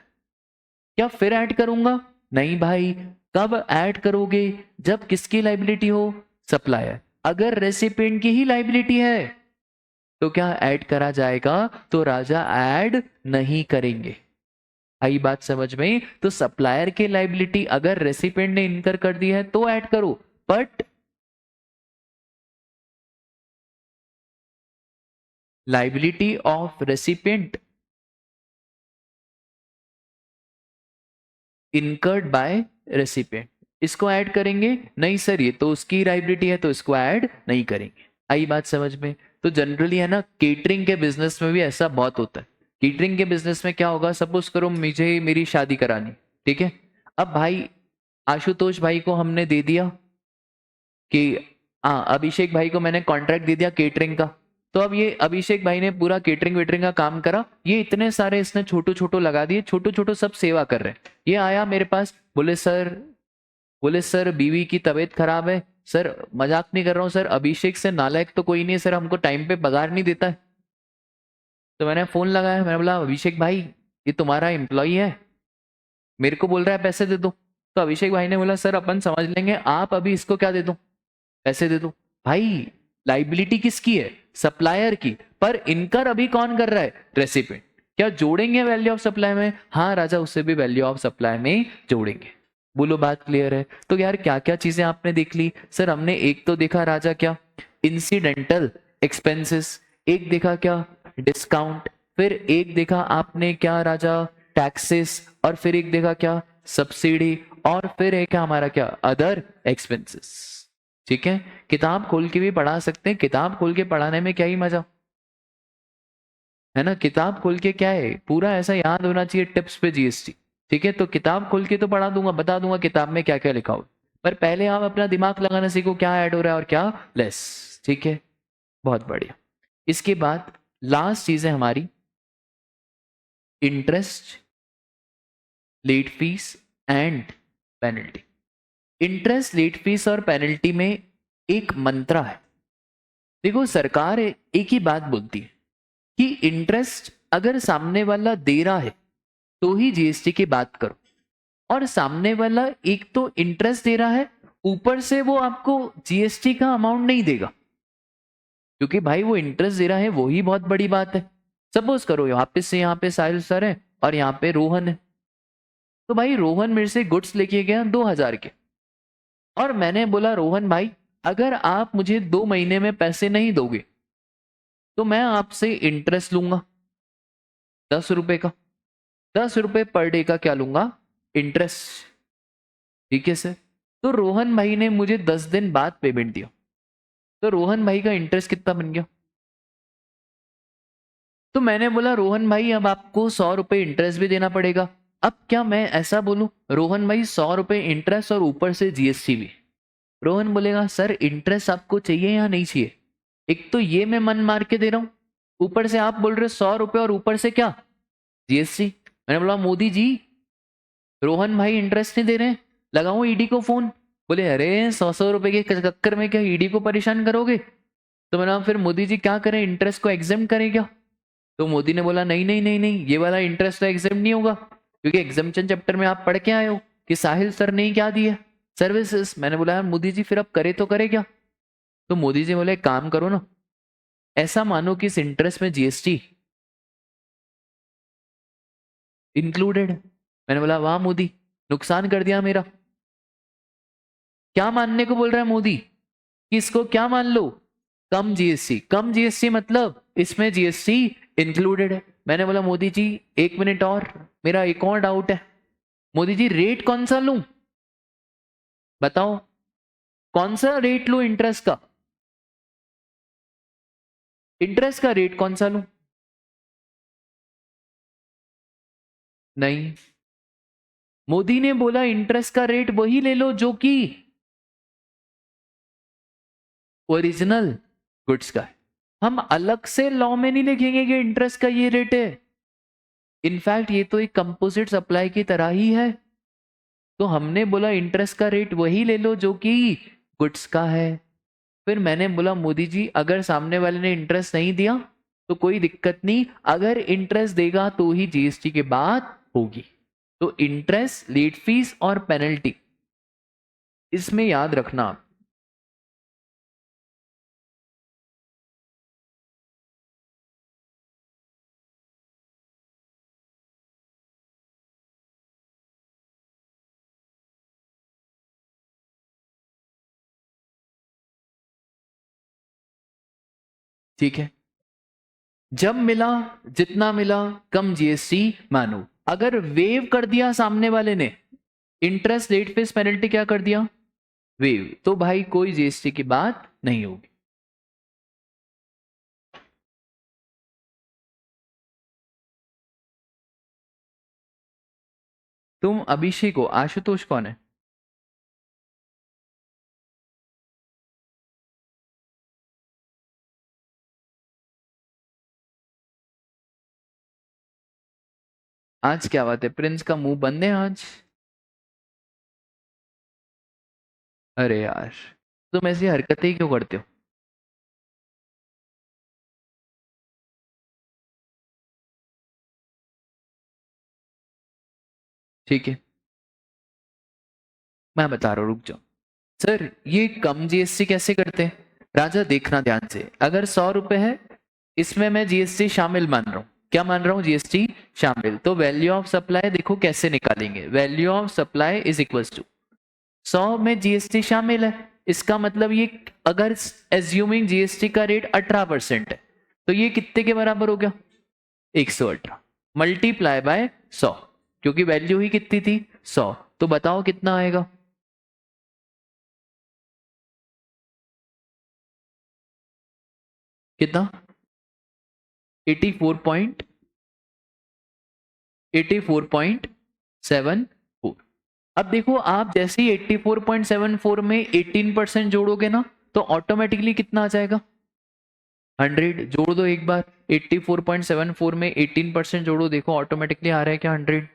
क्या फिर ऐड करूंगा? नहीं भाई। कब ऐड करोगे? जब किसकी लाइबिलिटी हो? सप्लायर। अगर रेसिपिएंट की ही लाइबिलिटी है तो क्या ऐड करा जाएगा? तो राजा ऐड नहीं करेंगे। आई बात समझ में? तो सप्लायर की लाइबिलिटी अगर रेसिपिएंट ने इनकर कर दी है तो ऐड करो, but liability of recipient incurred by recipient, इसको ऐड करेंगे? नहीं सर, ये तो उसकी लाइबिलिटी है तो इसको ऐड नहीं करेंगे। आई बात समझ में? तो जनरली है ना, केटरिंग के बिजनेस में भी ऐसा बहुत होता है। केटरिंग के बिजनेस में क्या होगा, सपोज करो मुझे मेरी शादी करानी, ठीक है। अब भाई आशुतोष भाई को हमने दे दिया कि हाँ, अभिषेक भाई को मैंने कॉन्ट्रैक्ट दे दिया केटरिंग का। तो अब ये अभिषेक भाई ने पूरा केटरिंग वेटरिंग का काम करा, ये इतने सारे इसने छोटू छोटू लगा दिए, छोटू छोटू सब सेवा कर रहे हैं। ये आया मेरे पास, बोले सर बीवी की तबीयत खराब है। सर मजाक नहीं कर रहा हूँ सर, अभिषेक से नालायक तो कोई नहीं है सर, हमको टाइम पे पगार नहीं देता है। तो मैंने फोन लगाया, मैंने बोला अभिषेक भाई ये तुम्हारा एम्प्लॉई है, मेरे को बोल रहा है पैसे दे दो। तो अभिषेक भाई ने बोला सर अपन समझ लेंगे, आप अभी इसको क्या दे दो? पैसे दे दो। भाई लाइबिलिटी किसकी है? सप्लायर की। पर इनकर अभी कौन कर रहा है? रेसिपिएंट। क्या जोड़ेंगे वैल्यू ऑफ सप्लाई में? हाँ राजा, उससे भी वैल्यू ऑफ सप्लाई में जोड़ेंगे। बोलो बात क्लियर है? तो यार क्या क्या चीजें आपने देख ली? सर हमने एक तो देखा राजा क्या, इंसिडेंटल एक्सपेंसेस, एक देखा क्या, डिस्काउंट, फिर एक देखा आपने क्या राजा, टैक्सेस, और फिर एक देखा क्या, सब्सिडी, और फिर एक हमारा क्या, अदर एक्सपेंसेस। ठीक है। किताब खोल के भी पढ़ा सकते हैं, किताब खोल के पढ़ाने में क्या ही मजा है ना। किताब खोल के क्या है, पूरा ऐसा याद होना चाहिए टिप्स पे जीएसटी। ठीक है, तो किताब खोल के तो पढ़ा दूंगा, बता दूंगा किताब में क्या क्या लिखा हो, पर पहले आप अपना दिमाग लगाना सीखो क्या ऐड हो रहा है और क्या लेस। ठीक है, बहुत बढ़िया। इसके बाद लास्ट चीज है हमारी interest, late fee and penalty. Interest, late fee और पेनल्टी में एक मंत्रा है। देखो सरकार एक ही बात बोलती है कि इंटरेस्ट अगर सामने वाला दे रहा है तो ही जीएसटी की बात करो, और सामने वाला एक तो इंटरेस्ट दे रहा है, ऊपर से वो आपको जीएसटी का अमाउंट नहीं देगा, क्योंकि भाई वो इंटरेस्ट दे रहा है, वो ही बहुत बड़ी बात है। सपोज करो यहाँ पे साहिल सर है और यहाँ पे रोहन है। तो भाई रोहन मेरे से गुड्स लेके गया 2,000 के, और मैंने बोला रोहन भाई अगर आप मुझे 2 महीने में पैसे नहीं दोगे तो मैं आपसे इंटरेस्ट लूंगा 10 रुपए का, 10 रुपए पर डे का क्या लूंगा, इंटरेस्ट। ठीक है सर। तो रोहन भाई ने मुझे 10 दिन बाद पेमेंट दिया, तो रोहन भाई का इंटरेस्ट कितना बन गया? तो मैंने बोला रोहन भाई अब आपको 100 रुपए इंटरेस्ट भी देना पड़ेगा। अब क्या मैं ऐसा बोलूं, रोहन भाई 100 रुपए इंटरेस्ट और ऊपर से जीएसटी भी? रोहन बोलेगा सर इंटरेस्ट आपको चाहिए या नहीं चाहिए? एक तो ये मैं मन मार के दे रहा हूं, ऊपर से आप बोल रहे हो 100 रुपए और ऊपर से क्या, जीएसटी। मैंने बोला मोदी जी रोहन भाई इंटरेस्ट नहीं दे रहे हैं, लगाऊं ईडी को फोन? बोले अरे 100 रुपए के चक्कर में क्या ईडी को परेशान करोगे? तो मैंने कहा फिर मोदी जी क्या करें, इंटरेस्ट को एग्जाम करें क्या? तो मोदी ने बोला नहीं नहीं नहीं नहीं, ये वाला इंटरेस्ट तो एग्जाम नहीं होगा, क्योंकि एग्जाम्पशन चैप्टर में आप पढ़ के आए हो कि साहिल सर ने क्या दिया, सर्विसेज। मैंने बोला यार मोदी जी फिर अब करे तो करे क्या? तो मोदी जी बोले काम करो ना, ऐसा मानो कि इस इंटरेस्ट में जीएसटी इंक्लूडेड। मैंने बोला वाह मोदी, नुकसान कर दिया मेरा। क्या मानने को बोल रहा है मोदी कि इसको क्या मान लो, कम जीएसटी। कम जीएसटी मतलब इसमें जीएसटी इंक्लूडेड है। मैंने बोला मोदी जी 1 मिनट और, मेरा एक और डाउट है। मोदी जी रेट कौन सा लूं, बताओ कौन सा रेट लूं इंटरेस्ट का, इंटरेस्ट का रेट कौन सा लूं? नहीं, मोदी ने बोला इंटरेस्ट का रेट वही ले लो जो कि ओरिजिनल गुड्स का है। हम अलग से लॉ में नहीं लिखेंगे कि इंटरेस्ट का ये रेट है। इनफैक्ट ये तो एक कंपोजिट सप्लाई की तरह ही है। तो हमने बोला इंटरेस्ट का रेट वही ले लो जो कि गुड्स का है। फिर मैंने बोला मोदी जी अगर सामने वाले ने इंटरेस्ट नहीं दिया तो कोई दिक्कत नहीं, अगर इंटरेस्ट देगा तो ही जीएसटी की बात होगी। तो इंटरेस्ट, लेट फीस और पेनल्टी इसमें याद रखना। ठीक है, जब मिला जितना मिला कम जीएसटी मानो। अगर वेव कर दिया सामने वाले ने, इंटरेस्ट, लेट फीस, पेनल्टी क्या कर दिया, वेव, तो भाई कोई जीएसटी की बात नहीं होगी। तुम अभिषेक हो, आशुतोष कौन है? आज क्या बात है, प्रिंस का मुंह बंद है आज? अरे यार, तुम ऐसी हरकतें ही क्यों करते हो? ठीक है, मैं बता रहा हूँ, रुक जाओ। सर ये कम जीएसटी कैसे करते हैं? राजा देखना ध्यान से, अगर 100 रुपए है, इसमें मैं जीएसटी शामिल मान रहा हूँ। क्या मान रहा हूँ? जीएसटी शामिल। तो वैल्यू ऑफ सप्लाई देखो कैसे निकालेंगे, value of supply is equal to 100 में जीएसटी शामिल है, इसका मतलब ये अगर एज्यूमिंग जीएसटी का रेट 18% है तो ये कितने के बराबर हो गया? 118 मल्टीप्लाई बाय 100, क्योंकि वैल्यू ही कितनी थी? 100। तो बताओ कितना आएगा? कितना? 84.74। अब देखो आप जैसे ही 84.74 में 18% जोड़ोगे ना तो ऑटोमेटिकली कितना आ जाएगा? 100। जोड़ दो एक बार, 84.74 में 18% जोड़ो, देखो ऑटोमेटिकली आ रहा है क्या? 100।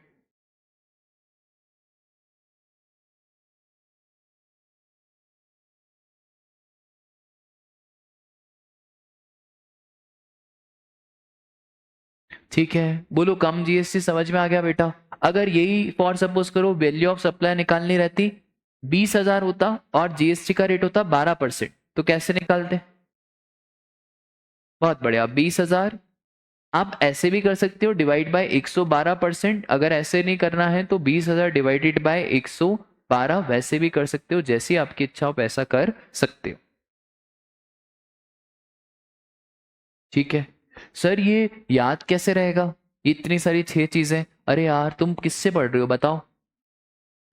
ठीक है, बोलो कम जीएसटी समझ में आ गया बेटा? अगर यही फॉर सपोज करो वैल्यू ऑफ सप्लाई निकालनी रहती, 20,000 होता और जीएसटी का रेट होता 12%, तो कैसे निकालते? बहुत बढ़िया, 20,000 आप ऐसे भी कर सकते हो डिवाइड बाय 112%। अगर ऐसे नहीं करना है तो 20,000 डिवाइडेड बाय 112 वैसे भी कर सकते हो, जैसी आपकी इच्छा हो वैसा कर सकते हो। ठीक है सर, ये याद कैसे रहेगा इतनी सारी 6 चीजें? अरे यार तुम किससे पढ़ रहे हो बताओ,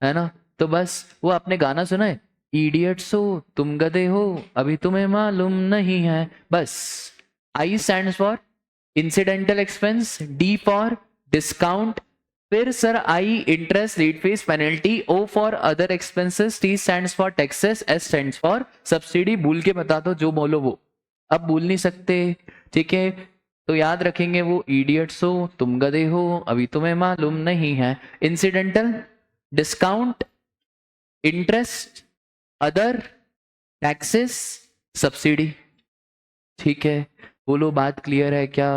है ना? तो बस वो आपने गाना सुना है, इडियट्स हो तुम, गधे हो, अभी तुम्हें मालूम नहीं है। बस I stands for incidental expense, D for discount, फिर sir I interest, late fees, penalty, O for other expenses, T stands for taxes, S stands for subsidy. भूल के बता दो जो बोलो वो, अब भूल नहीं सकते। ठीक है, तो याद रखेंगे वो, इडियट्स हो तुम, गधे हो, अभी तुम्हें मालूम नहीं है। Incidental, discount, interest, other, taxes, subsidy. ठीक है, बोलो बात क्लियर है क्या?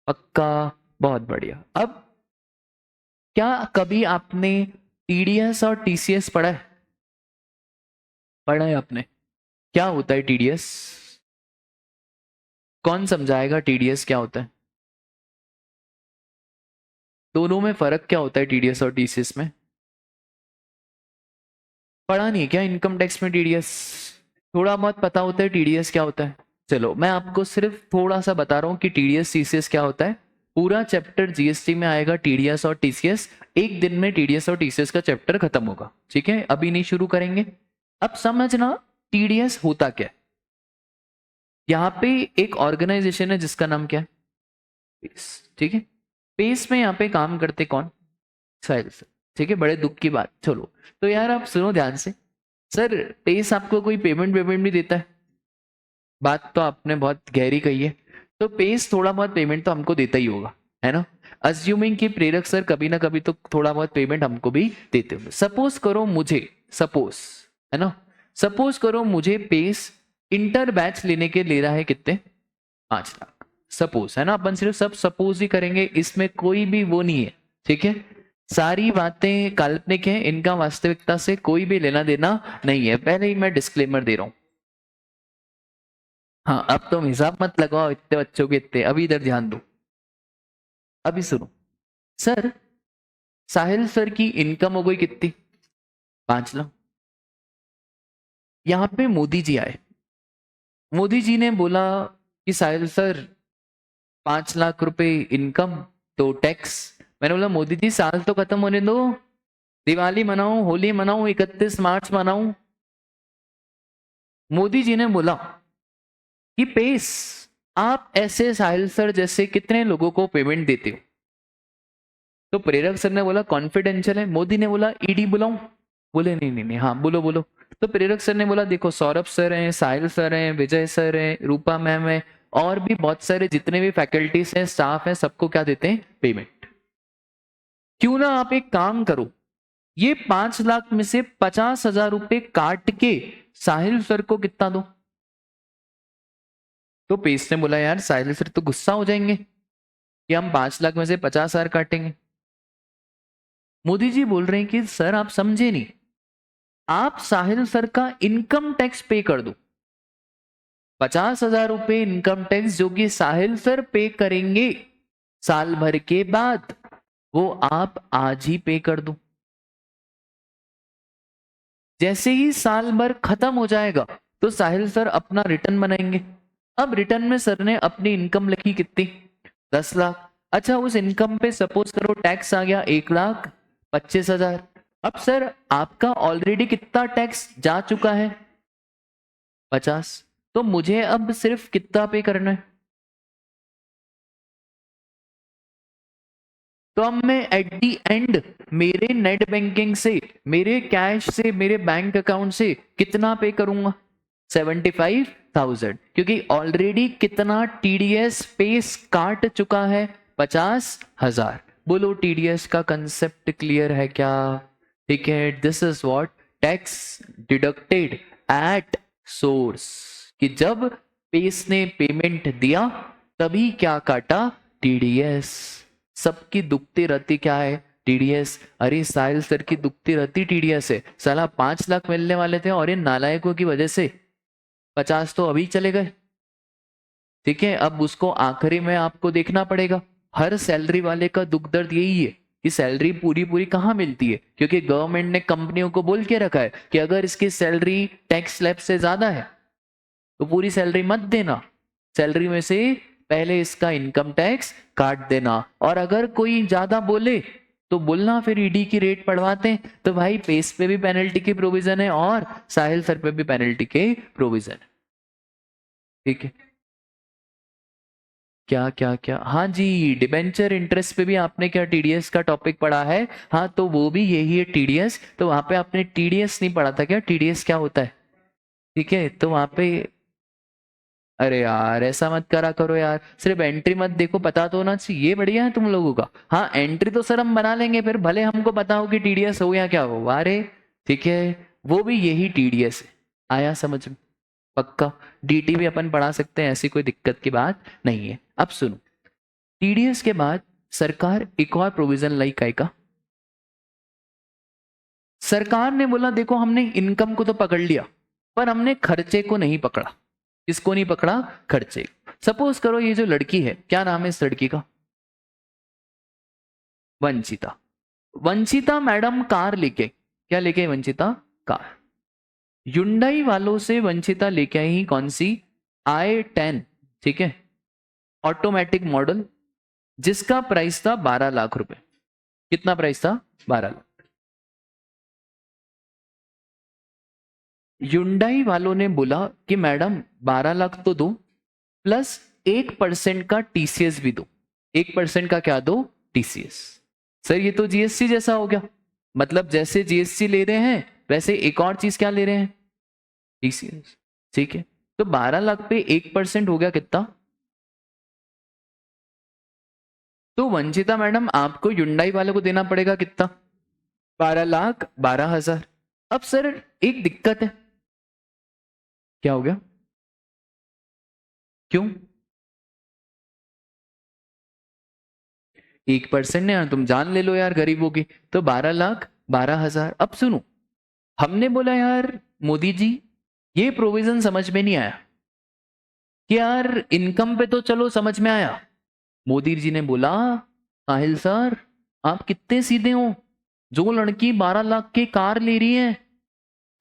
पक्का? बहुत बढ़िया। अब क्या कभी आपने टीडीएस और टीसीएस पढ़ा है? पढ़ा है आपने? क्या होता है टीडीएस? कौन समझाएगा टीडीएस क्या होता है? दोनों में फर्क क्या होता है टीडीएस और टीसीएस में? पढ़ा नहीं क्या इनकम टैक्स में टीडीएस? थोड़ा बहुत पता होता है टीडीएस क्या होता है? चलो मैं आपको सिर्फ थोड़ा सा बता रहा हूँ कि टीडीएस टीसीएस क्या होता है। पूरा चैप्टर जीएसटी में आएगा टीडीएस और टीसीएस। एक दिन में टीडीएस और टीसीएस का चैप्टर खत्म होगा। ठीक है, अभी नहीं शुरू करेंगे। अब समझना टीडीएस होता क्या है। यहाँ पे एक ऑर्गेनाइजेशन है जिसका नाम क्या है? पेस। ठीक है, पेस में यहाँ पे काम करते कौन? साहिल सर। ठीक है, बड़े दुख की बात। चलो तो यार आप सुनो ध्यान से। सर पेस आपको कोई पेमेंट पेमेंट भी देता है? बात तो आपने बहुत गहरी कही है। तो पेस थोड़ा बहुत पेमेंट तो हमको देता ही होगा, है ना? अज्यूमिंग कि प्रेरक सर कभी ना कभी तो थोड़ा बहुत पेमेंट हमको भी देते होंगे। सपोज करो मुझे, सपोज, है ना, सपोज करो मुझे पेस इंटर बैच लेने के ले रहा है कितने? 5 लाख। सपोज, है ना, अपन सिर्फ सब सपोज ही करेंगे, इसमें कोई भी वो नहीं है। ठीक है, सारी बातें काल्पनिक हैं, इनका वास्तविकता से कोई भी लेना देना नहीं है। पहले ही मैं डिस्क्लेमर दे रहा हूं। हाँ, अब तुम हिसाब मत लगाओ इतने बच्चों के इतने, अभी इधर ध्यान दो। अभी सुनो सर, साहिल सर की इनकम हो गई कितनी? 5 लाख। यहां पे मोदी जी आए। मोदी जी ने बोला कि साहिल सर 5 लाख रुपए इनकम तो टैक्स। मैंने बोला मोदी जी साल तो खत्म होने दो, दिवाली मनाऊं, होली मनाऊं, 31 मार्च मनाऊं। मोदी जी ने बोला कि पेस आप ऐसे साहिल सर जैसे कितने लोगों को पेमेंट देते हो? तो प्रेरक सर ने बोला कॉन्फिडेंशियल है। मोदी ने बोला ईडी बुलाऊं? बोले नहीं नहीं नहीं, हाँ बोलो बोलो। तो प्रेरक सर ने बोला देखो सौरभ सर हैं, साहिल सर हैं, विजय सर हैं, रूपा मैम है, और भी बहुत सारे जितने भी फैकल्टीज हैं, स्टाफ हैं, सबको क्या देते हैं? पेमेंट। क्यों ना आप एक काम करो, ये 5 लाख में से 50,000 रुपए काट के साहिल सर को कितना दो? तो पेस ने बोला यार साहिल सर तो गुस्सा हो जाएंगे कि हम 5 लाख में से 50,000 काटेंगे। मोदी जी बोल रहे हैं कि सर आप समझे नहीं, आप साहिल सर का इनकम टैक्स पे कर दो। 50,000 रुपए इनकम टैक्स जो कि साहिल सर पे करेंगे साल भर के बाद, वो आप आज ही पे कर दो। जैसे ही साल भर खत्म हो जाएगा तो साहिल सर अपना रिटर्न बनाएंगे। अब रिटर्न में सर ने अपनी इनकम लिखी कितनी? 10 लाख। अच्छा, उस इनकम पे सपोज करो टैक्स आ गया 1,25,000। अब सर आपका ऑलरेडी कितना टैक्स जा चुका है? 50। तो मुझे अब सिर्फ कितना पे करना है? तो अब मैं एट दी एंड मेरे नेट बैंकिंग से, मेरे कैश से, मेरे बैंक अकाउंट से कितना पे करूंगा? 75,000। क्योंकि ऑलरेडी कितना टीडीएस पेस काट चुका है? 50,000। बोलो टीडीएस का कंसेप्ट क्लियर है क्या? ठीक है, this is what tax deducted at source, कि जब पेस ने पेमेंट दिया तभी क्या काटा? टीडीएस। सबकी दुखती रहती क्या है? टीडीएस। अरे साहिल सर की दुखती रहती टीडीएस है। साला 5 लाख मिलने वाले थे और इन नालायकों की वजह से 50 तो अभी चले गए। ठीक है, अब उसको आखिरी में आपको देखना पड़ेगा। हर सैलरी वाले का दुख दर्द यही है कि सैलरी पूरी पूरी कहाँ मिलती है, क्योंकि गवर्नमेंट ने कंपनियों को बोल के रखा है कि अगर इसकी सैलरी टैक्स स्लैब से ज्यादा है तो पूरी सैलरी मत देना, सैलरी में से पहले इसका इनकम टैक्स काट देना। और अगर कोई ज्यादा बोले तो बोलना फिर ईडी की रेट बढ़वाते हैं। तो भाई पेस पे भी पेनल्टी की प्रोविजन है और साहिल सर पे भी पेनल्टी के प्रोविजन है। ठीक है, क्या क्या क्या? हाँ जी, डिबेंचर इंटरेस्ट पे भी आपने क्या टीडीएस का टॉपिक पढ़ा है? हाँ, तो वो भी यही है टीडीएस। तो वहां पे आपने टीडीएस नहीं पढ़ा था क्या? टीडीएस क्या होता है? ठीक है, तो वहां पे, अरे यार ऐसा मत करा करो यार, सिर्फ एंट्री मत देखो, पता तो होना चाहिए। बढ़िया है तुम लोगों का। हाँ, एंट्री तो सर हम बना लेंगे, फिर भले हमको पता हो कि टीडीएस हो या क्या हो। अरे ठीक है, वो भी यही टीडीएस है। आया समझ में? पक्का। डीटी भी अपन पढ़ा सकते हैं, ऐसी कोई दिक्कत की बात नहीं है। अब सुनो, टीडीएस के बाद सरकार एक और प्रोविजन लाई काय का। सरकार ने बोला देखो हमने इनकम को तो पकड़ लिया, पर हमने खर्चे को नहीं पकड़ा। किसको नहीं पकड़ा? खर्चे। सपोज करो ये जो लड़की है, क्या नाम है इस लड़की का? वंचिता। वंचिता मैडम कार लेके, क्या लेके वंचिता? कार। युंडाई वालों से वंचिता लेके आई कौन सी? i10, ठीक है, ऑटोमेटिक मॉडल, जिसका प्राइस था 12 लाख रुपए। कितना प्राइस था? 12 लाख। युंडाई वालों ने बोला कि मैडम 12 लाख तो दो, प्लस 1% का टीसीएस भी दो। 1% का क्या दो? टीसीएस। सर ये तो जीएसटी जैसा हो गया। मतलब जैसे जीएसटी ले रहे हैं वैसे एक और चीज क्या ले रहे हैं? टीसीएस। ठीक है, तो 12 लाख पे 1% हो गया कितना? तो वंचिता मैडम आपको युंडाई वाले को देना पड़ेगा कितना? 12,12,000। अब सर एक दिक्कत है। क्या हो गया? क्यों? 1% ने, तुम जान ले लो यार गरीबों की। तो 12,12,000। अब सुनो, हमने बोला यार मोदी जी ये प्रोविजन समझ में नहीं आया कि यार इनकम पे तो चलो समझ में आया। मोदी जी ने बोला साहिल सर आप कितने सीधे हो, जो लड़की 12 लाख की कार ले रही है,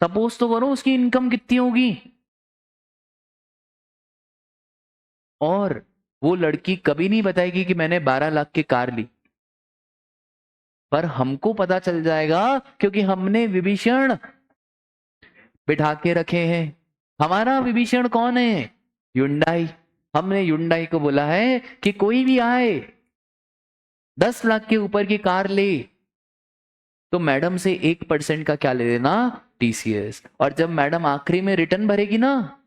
सपोज तो करो उसकी इनकम कितनी होगी, और वो लड़की कभी नहीं बताएगी कि मैंने 12 लाख की कार ली, पर हमको पता चल जाएगा क्योंकि हमने विभीषण बिठा के रखे हैं। हमारा विभीषण कौन है? युंडाई। हमने युंडाई को बोला है कि कोई भी आए 10 लाख के ऊपर की कार ले तो मैडम से 1% का क्या ले लेना? टीसीएस। और जब मैडम आखिरी में रिटर्न भरेगी ना,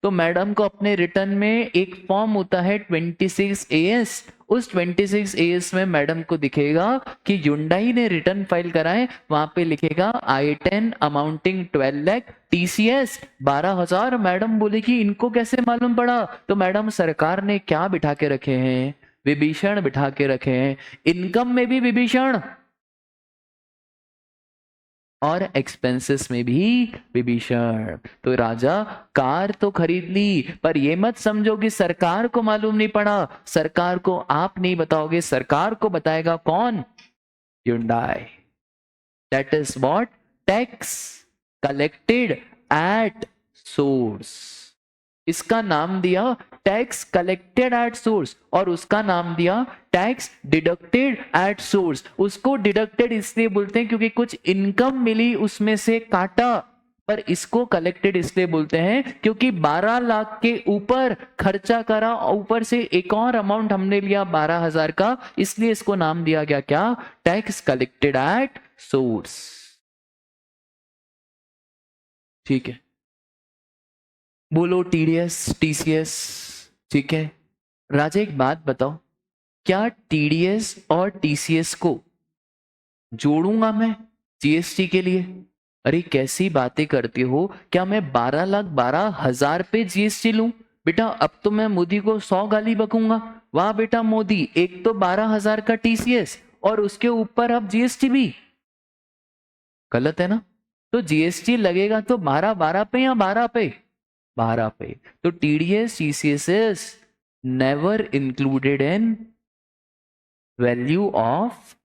तो मैडम को अपने रिटर्न में एक फॉर्म होता है 26AS। उस 26AS में मैडम को दिखेगा कि युंडाई ने रिटर्न फाइल कराए, वहां पे लिखेगा i10 amounting 12 lakh TCS 12,000। Madam बोले कि इनको कैसे मालूम पड़ा? तो मैडम सरकार ने क्या बिठा के रखे हैं? विभीषण बिठा के रखे हैं। इनकम में भी विभीषण और एक्सपेंसेस में भी विभीषण। तो राजा कार तो खरीद ली, पर ये मत समझो कि सरकार को मालूम नहीं पड़ा। सरकार को आप नहीं बताओगे, सरकार को बताएगा कौन? Hyundai। That is what? Tax collected at source. इसका नाम दिया टैक्स कलेक्टेड एट सोर्स, और उसका नाम दिया टैक्स डिडक्टेड एट सोर्स। उसको डिडक्टेड इसलिए बोलते हैं क्योंकि कुछ इनकम मिली उसमें से काटा, पर इसको कलेक्टेड इसलिए बोलते हैं क्योंकि 12 लाख के ऊपर खर्चा करा, ऊपर से एक और अमाउंट हमने लिया 12,000 का, इसलिए इसको नाम दिया गया क्या? Tax collected at source. ठीक है, बोलो टीडीएस टीसीएस। ठीक है, राजा एक बात बताओ, क्या टीडीएस और टीसीएस को जोड़ूंगा मैं जीएसटी के लिए? अरे कैसी बातें करती हो, क्या मैं 12,12,000 पे जीएसटी लूं? बेटा अब तो मैं मोदी को 100 गाली बकूंगा, वाह बेटा मोदी, एक तो 12,000 का टीसीएस और उसके ऊपर अब जीएसटी भी। गलत है ना? तो जीएसटी लगेगा तो 12 पे या 12 पे? 12 पे। तो TDS TCS is never included in value of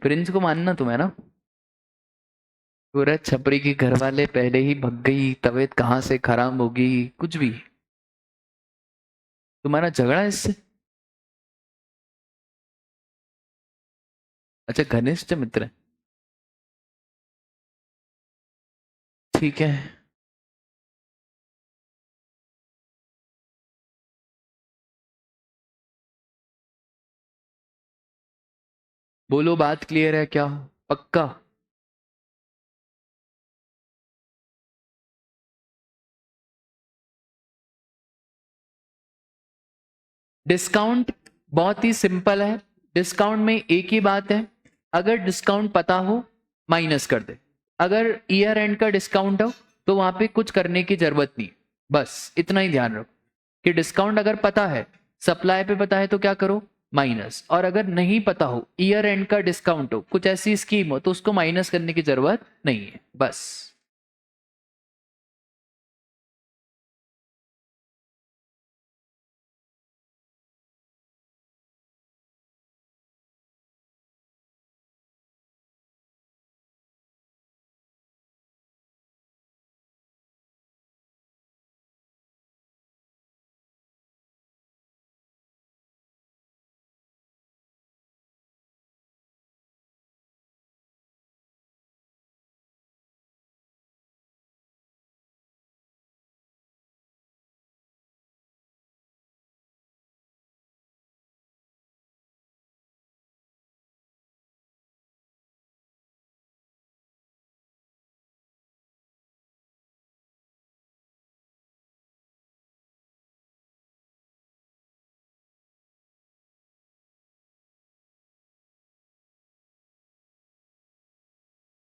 Prince को मानना तुम्हें ना। पूरा छपरी के घर वाले पहले ही भग गई, तबीयत कहाँ से खराब होगी, कुछ भी। तुम्हारा झगड़ा है इससे? अच्छा घनिष्ठ मित्र है। ठीक है, बोलो बात क्लियर है क्या? पक्का? डिस्काउंट बहुत ही सिंपल है। डिस्काउंट में एक ही बात है, अगर डिस्काउंट पता हो माइनस कर दे, अगर ईयर एंड का डिस्काउंट हो तो वहां पे कुछ करने की जरूरत नहीं। बस इतना ही ध्यान रखो कि डिस्काउंट अगर पता है, सप्लाई पे पता है तो क्या करो, माइनस। और अगर नहीं पता हो, ईयर एंड का डिस्काउंट हो, कुछ ऐसी स्कीम हो, तो उसको माइनस करने की जरूरत नहीं है। बस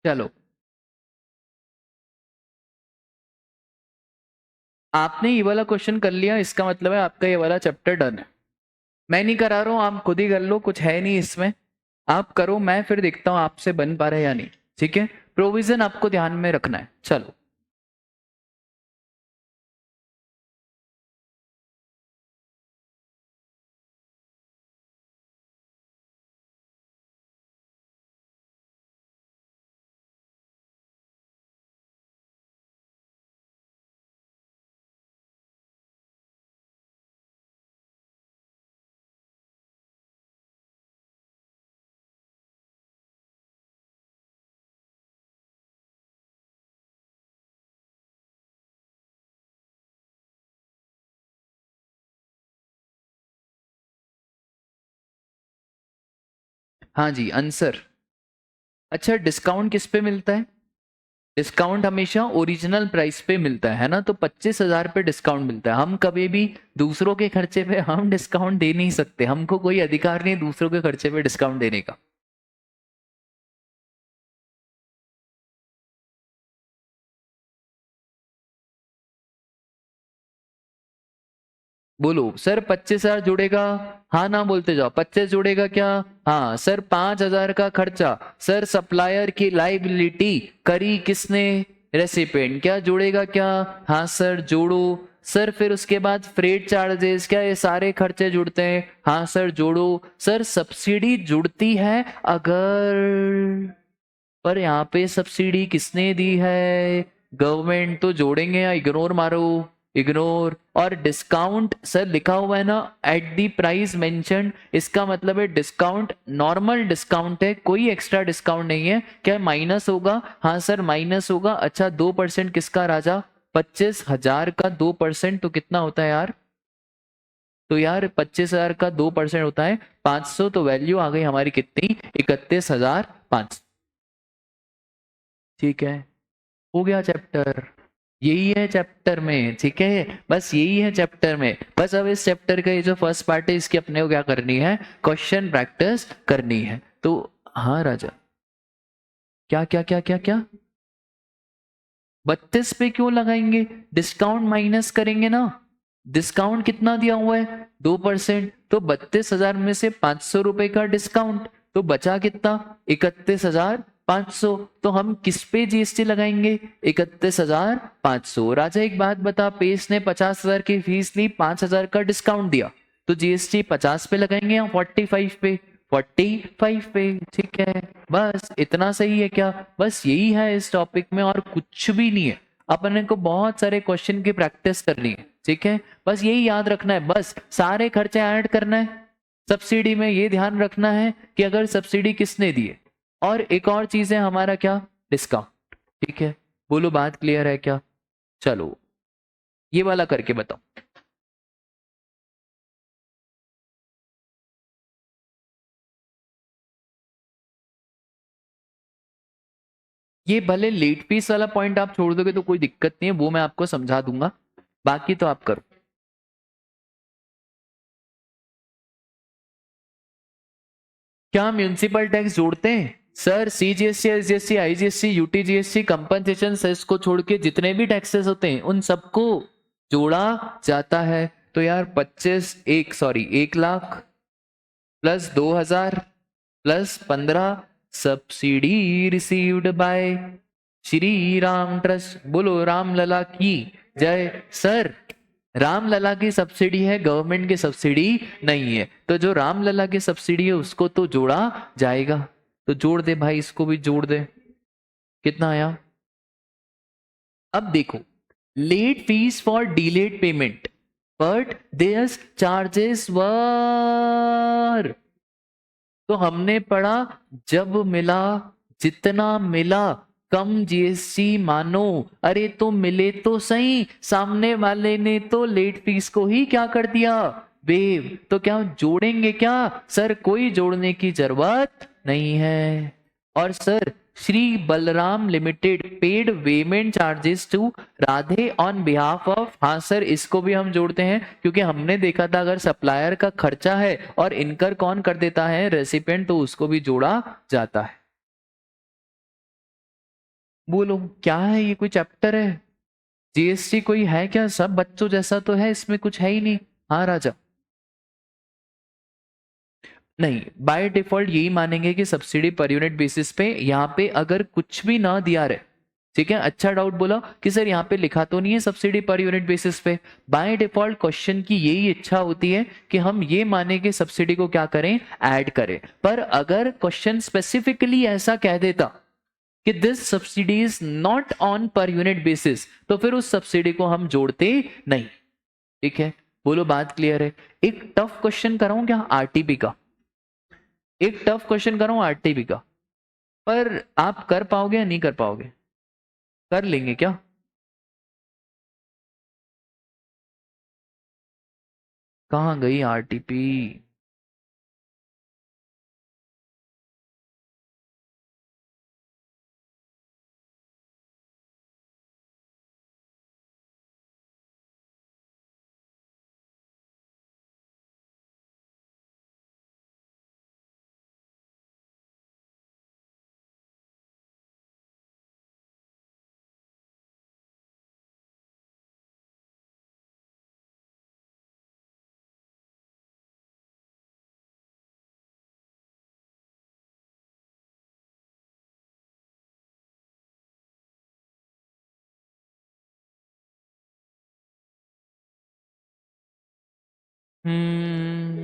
चलो, आपने ये वाला क्वेश्चन कर लिया, इसका मतलब है आपका ये वाला चैप्टर डन है। मैं नहीं करा रहा हूं, आप खुद ही कर लो, कुछ है नहीं इसमें। आप करो, मैं फिर देखता हूं आपसे बन पा रहा है या नहीं। ठीक है, प्रोविजन आपको ध्यान में रखना है। चलो, हाँ जी, आंसर। अच्छा, डिस्काउंट किस पे मिलता है? डिस्काउंट हमेशा ओरिजिनल प्राइस पे मिलता है ना, तो 25,000 पे डिस्काउंट मिलता है। हम कभी भी दूसरों के खर्चे पे हम डिस्काउंट दे नहीं सकते, हमको कोई अधिकार नहीं दूसरों के खर्चे पे डिस्काउंट देने का। बोलो सर, 25,000 जुड़ेगा? हाँ ना बोलते जाओ। 25 जुड़ेगा क्या? हाँ सर। 5,000 का खर्चा, सर सप्लायर की लाइबिलिटी करी किसने? रेसिपेंट। क्या जुड़ेगा क्या? हाँ सर जोड़ो। सर फिर उसके बाद फ्रेट चार्जेस, क्या ये सारे खर्चे जुड़ते हैं? हाँ सर जोड़ो। सर सब्सिडी जुड़ती है अगर, पर यहाँ पे सब्सिडी किसने दी है? गवर्नमेंट। तो जोड़ेंगे या इग्नोर मारो? इग्नोर। और डिस्काउंट सर लिखा हुआ है ना, एट दी प्राइस मेंशन, इसका मतलब है डिस्काउंट नॉर्मल डिस्काउंट है, कोई एक्स्ट्रा डिस्काउंट नहीं है। क्या माइनस होगा? हाँ सर माइनस होगा। अच्छा 2% किसका राजा? 25,000 का 2% तो कितना होता है यार? तो यार 25,000 का 2% होता है 500, तो वैल्यू आ गई हमारी कितनी? 31,500। ठीक है, हो गया चैप्टर। यही है चैप्टर में, ठीक है, बस यही है चैप्टर में। बस अब इस चैप्टर का ये जो फर्स्ट पार्ट है, इसकी अपने को क्या करनी है? क्वेश्चन प्रैक्टिस करनी है। तो हाँ राजा, क्या क्या क्या क्या क्या? 32 पे क्यों लगाएंगे? डिस्काउंट माइनस करेंगे ना। डिस्काउंट कितना दिया हुआ है? 2%। तो 32,000 में से 500 रुपए का डिस्काउंट, तो बचा कितना? 31,500। तो हम किस पे जीएसटी लगाएंगे? 31,500। राजा एक बात बता, पेस ने 50,000 की फीस ली, 5,000 का डिस्काउंट दिया, तो जीएसटी 50 पे लगाएंगे या 45 पे? 45 पे। ठीक है, बस इतना सही है क्या? बस यही है इस टॉपिक में, और कुछ भी नहीं है। अपने को बहुत सारे क्वेश्चन की प्रैक्टिस करनी है, ठीक है, बस यही याद रखना है। बस सारे खर्चे ऐड करना है। सब्सिडी में ये ध्यान रखना है कि अगर सब्सिडी किसने दी है, और एक और चीज है हमारा क्या? डिस्काउंट। ठीक है, बोलो बात क्लियर है क्या? चलो, ये वाला करके बताओ। ये भले लेट फीस वाला पॉइंट आप छोड़ दोगे तो कोई दिक्कत नहीं है, वो मैं आपको समझा दूंगा, बाकी तो आप करो। क्या म्यूनिसिपल टैक्स जोड़ते हैं? Sir CGST, SGST, IGST, UTGST, compensation cess को छोड़ के जितने भी टैक्सेस होते हैं उन सबको जोड़ा जाता है। तो यार 1 lakh plus 2,000 plus 15 subsidy received by Shri Ram trust. बोलो राम लला की जय। सर राम लला की सब्सिडी है, गवर्नमेंट की सब्सिडी नहीं है, तो जो राम लला की सब्सिडी है उसको तो जोड़ा जाएगा। तो जोड़ दे भाई, इसको भी जोड़ दे। कितना आया? अब देखो, late fees for delayed payment but there charges were. तो हमने पढ़ा जब मिला जितना मिला कम GST मानो। अरे तो मिले तो सही, सामने वाले ने तो लेट फीस को ही क्या कर दिया, वेव। तो क्या जोड़ेंगे क्या? सर कोई जोड़ने की जरूरत नहीं है। और sir Shri Balram limited paid payment charges to Radhe on behalf of. हाँ सर इसको भी हम जोड़ते हैं, क्योंकि हमने देखा था अगर सप्लायर का खर्चा है और इनकर कौन कर देता है, रेसिपिएंट, तो उसको भी जोड़ा जाता है। बोलो क्या है ये, कोई चैप्टर है? GST कोई है क्या? सब बच्चों जैसा तो है, इसमें कुछ है ही नहीं। हाँ राजा। नहीं, बाय डिफॉल्ट यही मानेंगे कि सब्सिडी पर यूनिट बेसिस पे यहाँ पे अगर कुछ भी ना दिया रहे। ठीक है, अच्छा डाउट बोला कि सर यहाँ पे लिखा तो नहीं है सब्सिडी पर यूनिट बेसिस पे। बाय डिफॉल्ट क्वेश्चन की यही इच्छा होती है कि हम ये माने कि सब्सिडी को क्या करें, ऐड करें। पर अगर क्वेश्चन स्पेसिफिकली ऐसा कह देता कि this subsidy is not on per unit basis, तो फिर उस सब्सिडी को हम जोड़ते नहीं। ठीक है, बोलो बात क्लियर है। एक टफ क्वेश्चन कराऊं क्या RTP का? एक टफ क्वेश्चन कराऊं RTP का, पर आप कर पाओगे या नहीं कर पाओगे? कर लेंगे क्या? कहाँ गई RTP? हम्म,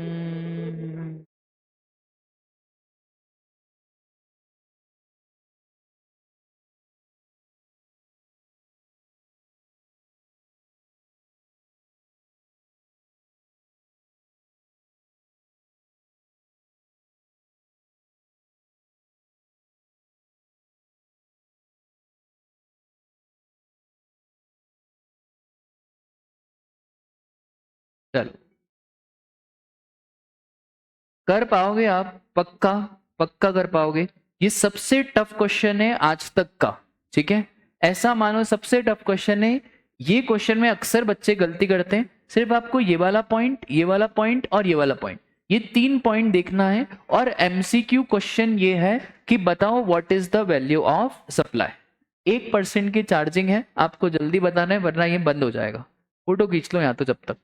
चलो कर पाओगे आप, पक्का पक्का कर पाओगे। ये सबसे टफ क्वेश्चन है आज तक का। ठीक है, ऐसा मानो सबसे टफ क्वेश्चन है। ये क्वेश्चन में अक्सर बच्चे गलती करते हैं। सिर्फ आपको ये वाला पॉइंट, ये वाला पॉइंट और ये वाला पॉइंट, ये 3 पॉइंट देखना है। और MCQ क्वेश्चन ये है कि बताओ what is the value of supply. 1% की चार्जिंग है, आपको जल्दी बताना है वरना ये बंद हो जाएगा। फोटो खींच लो यहाँ तो जब तक।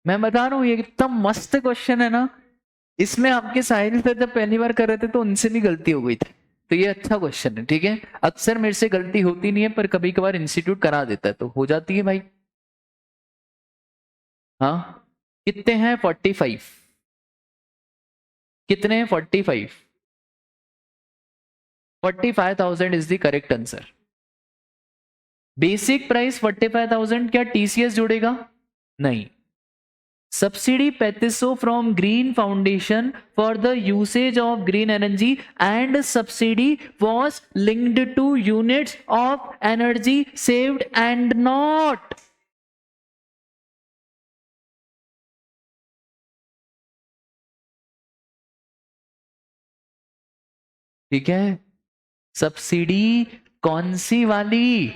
मैं बता रहा हूँ ये कितना मस्त क्वेश्चन है ना। इसमें आपके साहिल सर जब पहली बार कर रहे थे तो उनसे भी गलती हो गई थी। तो ये अच्छा क्वेश्चन है। ठीक है, अक्सर मेरे से गलती होती नहीं है, पर कभी कभार इंस्टीट्यूट करा देता है तो हो जाती है भाई। हाँ, कितने हैं 45? कितने हैं 45? 45,000 is the correct answer. Basic price 45,000, क्या TCS जुड़ेगा? नहीं। Subsidy 3500 from Green Foundation for the usage of green energy, and subsidy was linked to units of energy saved and not ठीक है, सब्सिडी कौन सी वाली?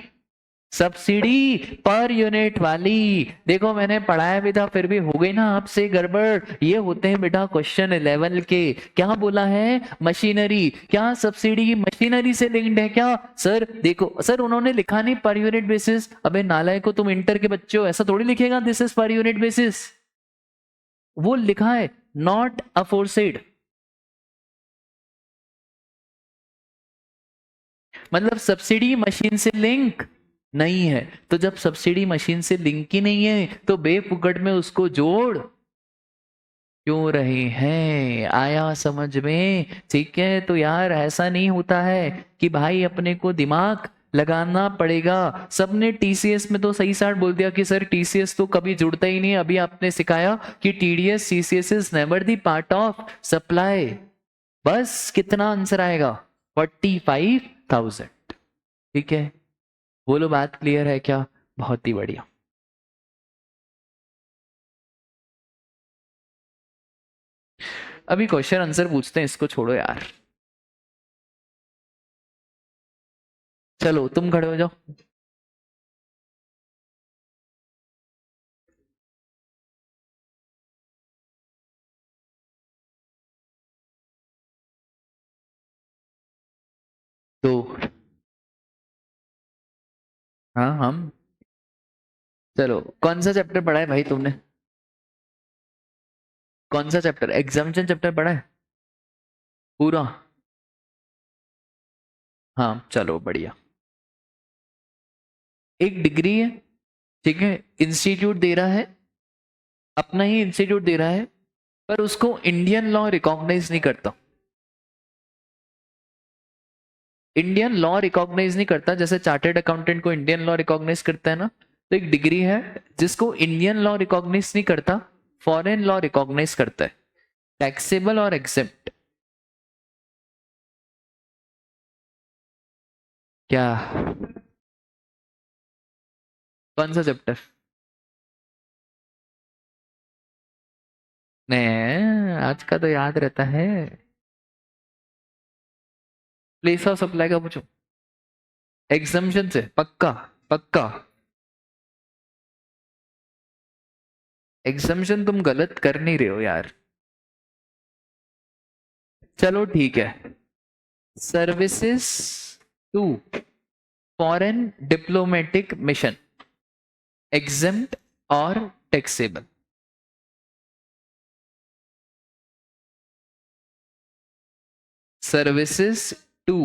सब्सिडी पर यूनिट वाली। देखो मैंने पढ़ाया भी था, फिर भी हो गई ना आपसे गड़बड़। ये होते हैं बेटा क्वेश्चन 11 के। क्या बोला है? मशीनरी। क्या सब्सिडी मशीनरी से लिंक्ड है क्या? सर देखो सर, उन्होंने लिखा नहीं पर यूनिट बेसिस। अबे नालायक को, तुम इंटर के बच्चे हो, ऐसा थोड़ी लिखेगा this is per unit basis. वो लिखा है नॉट अफोर्सेड। मतलब सब्सिडी मशीन से लिंक नहीं है। तो जब सब्सिडी मशीन से लिंक ही नहीं है तो बेफुकट में उसको जोड़ क्यों रहे हैं? आया समझ में? ठीक है, तो यार ऐसा नहीं होता है कि भाई अपने को दिमाग लगाना पड़ेगा। सबने टीसीएस में तो सही साठ बोल दिया कि सर टीसीएस तो कभी जुड़ता ही नहीं। अभी आपने सिखाया कि TDS CCS is never the part of supply. बस कितना आंसर आएगा? 45,000। ठीक है, बोलो बात क्लियर है क्या? बहुत ही बढ़िया। अभी क्वेश्चन आंसर पूछते हैं, इसको छोड़ो यार। चलो तुम खड़े हो जाओ। तो हाँ हम, चलो कौन सा चैप्टर पढ़ा है भाई तुमने? कौन सा चैप्टर? एग्जामिनेशन चैप्टर पढ़ा है पूरा? हाँ चलो बढ़िया। एक डिग्री है, ठीक है, इंस्टीट्यूट दे रहा है, अपना ही इंस्टीट्यूट दे रहा है, पर उसको इंडियन लॉ रिकॉग्नाइज नहीं करता। इंडियन लॉ रिकॉग्नाइज नहीं करता, जैसे चार्टेड अकाउंटेंट को इंडियन लॉ रिकॉग्नाइज करता है ना। तो एक डिग्री है जिसको इंडियन लॉ रिकॉग्नाइज नहीं करता, फॉरेन लॉ रिकॉग्नाइज करता है। टैक्सेबल और एग्जेम्प्ट। क्या? कौन सा चैप्टर? नहीं, आज का तो याद रहता है। प्लेस ऑफ सप्लाई का पूछो। एग्जाम्पशन से पक्का? पक्का? एग्जाम्पशन तुम गलत कर नहीं रहे हो यार। चलो ठीक है। Services to foreign diplomatic mission, exempt और taxable. services to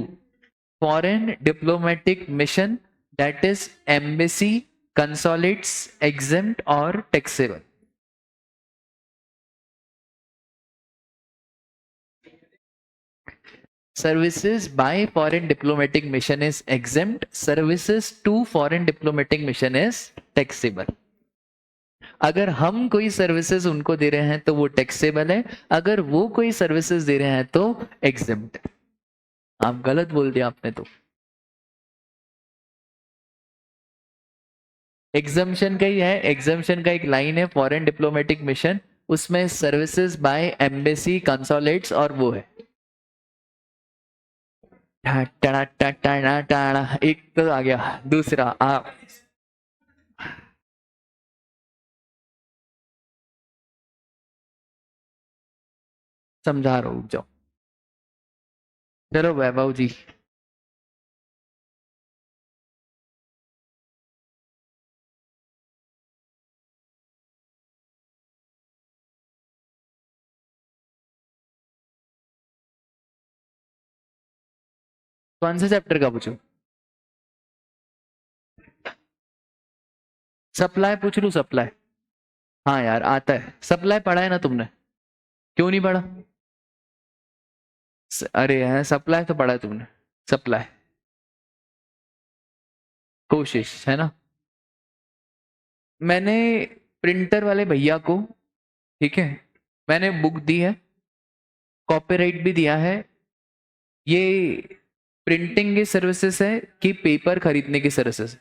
foreign diplomatic mission, that is embassy, consulates, exempt or taxable. Services by foreign diplomatic mission is exempt, services to foreign diplomatic mission is taxable. अगर हम कोई सर्विसेज उनको दे रहे हैं तो वो टैक्सेबल है, अगर वो कोई सर्विसेज दे रहे हैं तो एग्जेम्प्ट। आप गलत बोल दिया आपने तो। एग्जाम्शन का ही है, एग्जाम्शन का एक लाइन है फॉरेन डिप्लोमेटिक मिशन, उसमें सर्विसेज बाय एम्बेसी कंसोलेट्स और वो है। टाड़ा टाड़ा टाड़ा टाड़ा, एक तो आ गया, दूसरा आप समझा रहा हूँ जाओ। चलो वैभव जी। कौन से चैप्टर का पूछूं? सप्लाई पूछ लू? सप्लाई? हाँ यार आता है, सप्लाई पढ़ा है ना तुमने? क्यों नहीं पढ़ा? अरे है, सप्लाई तो पढ़ा है तुमने। सप्लाई, कोशिश है ना। मैंने प्रिंटर वाले भैया को, ठीक है, मैंने बुक दी है, कॉपीराइट भी दिया है। ये प्रिंटिंग की सर्विसेज है कि पेपर खरीदने की सर्विसेज?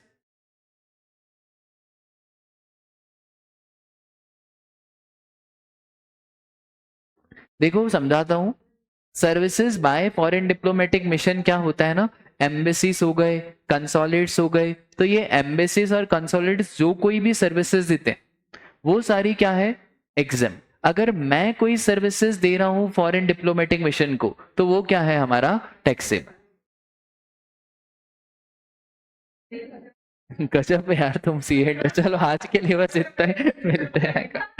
देखो समझाता हूँ। Services by foreign diplomatic mission क्या होता है ना, एम्बेसीज हो गए, कंसोलेट्स हो गए, तो ये एम्बेसीज और कंसोलेट्स जो कोई भी सर्विसेज देते हैं वो सारी क्या है, एग्जाम। अगर मैं कोई सर्विसेज दे रहा हूं फॉरेन डिप्लोमेटिक मिशन को तो वो क्या है, हमारा टैक्सेबल। गजब है यार तुम सीए। चलो आज के लिए बस इतना ही, मिलते हैं।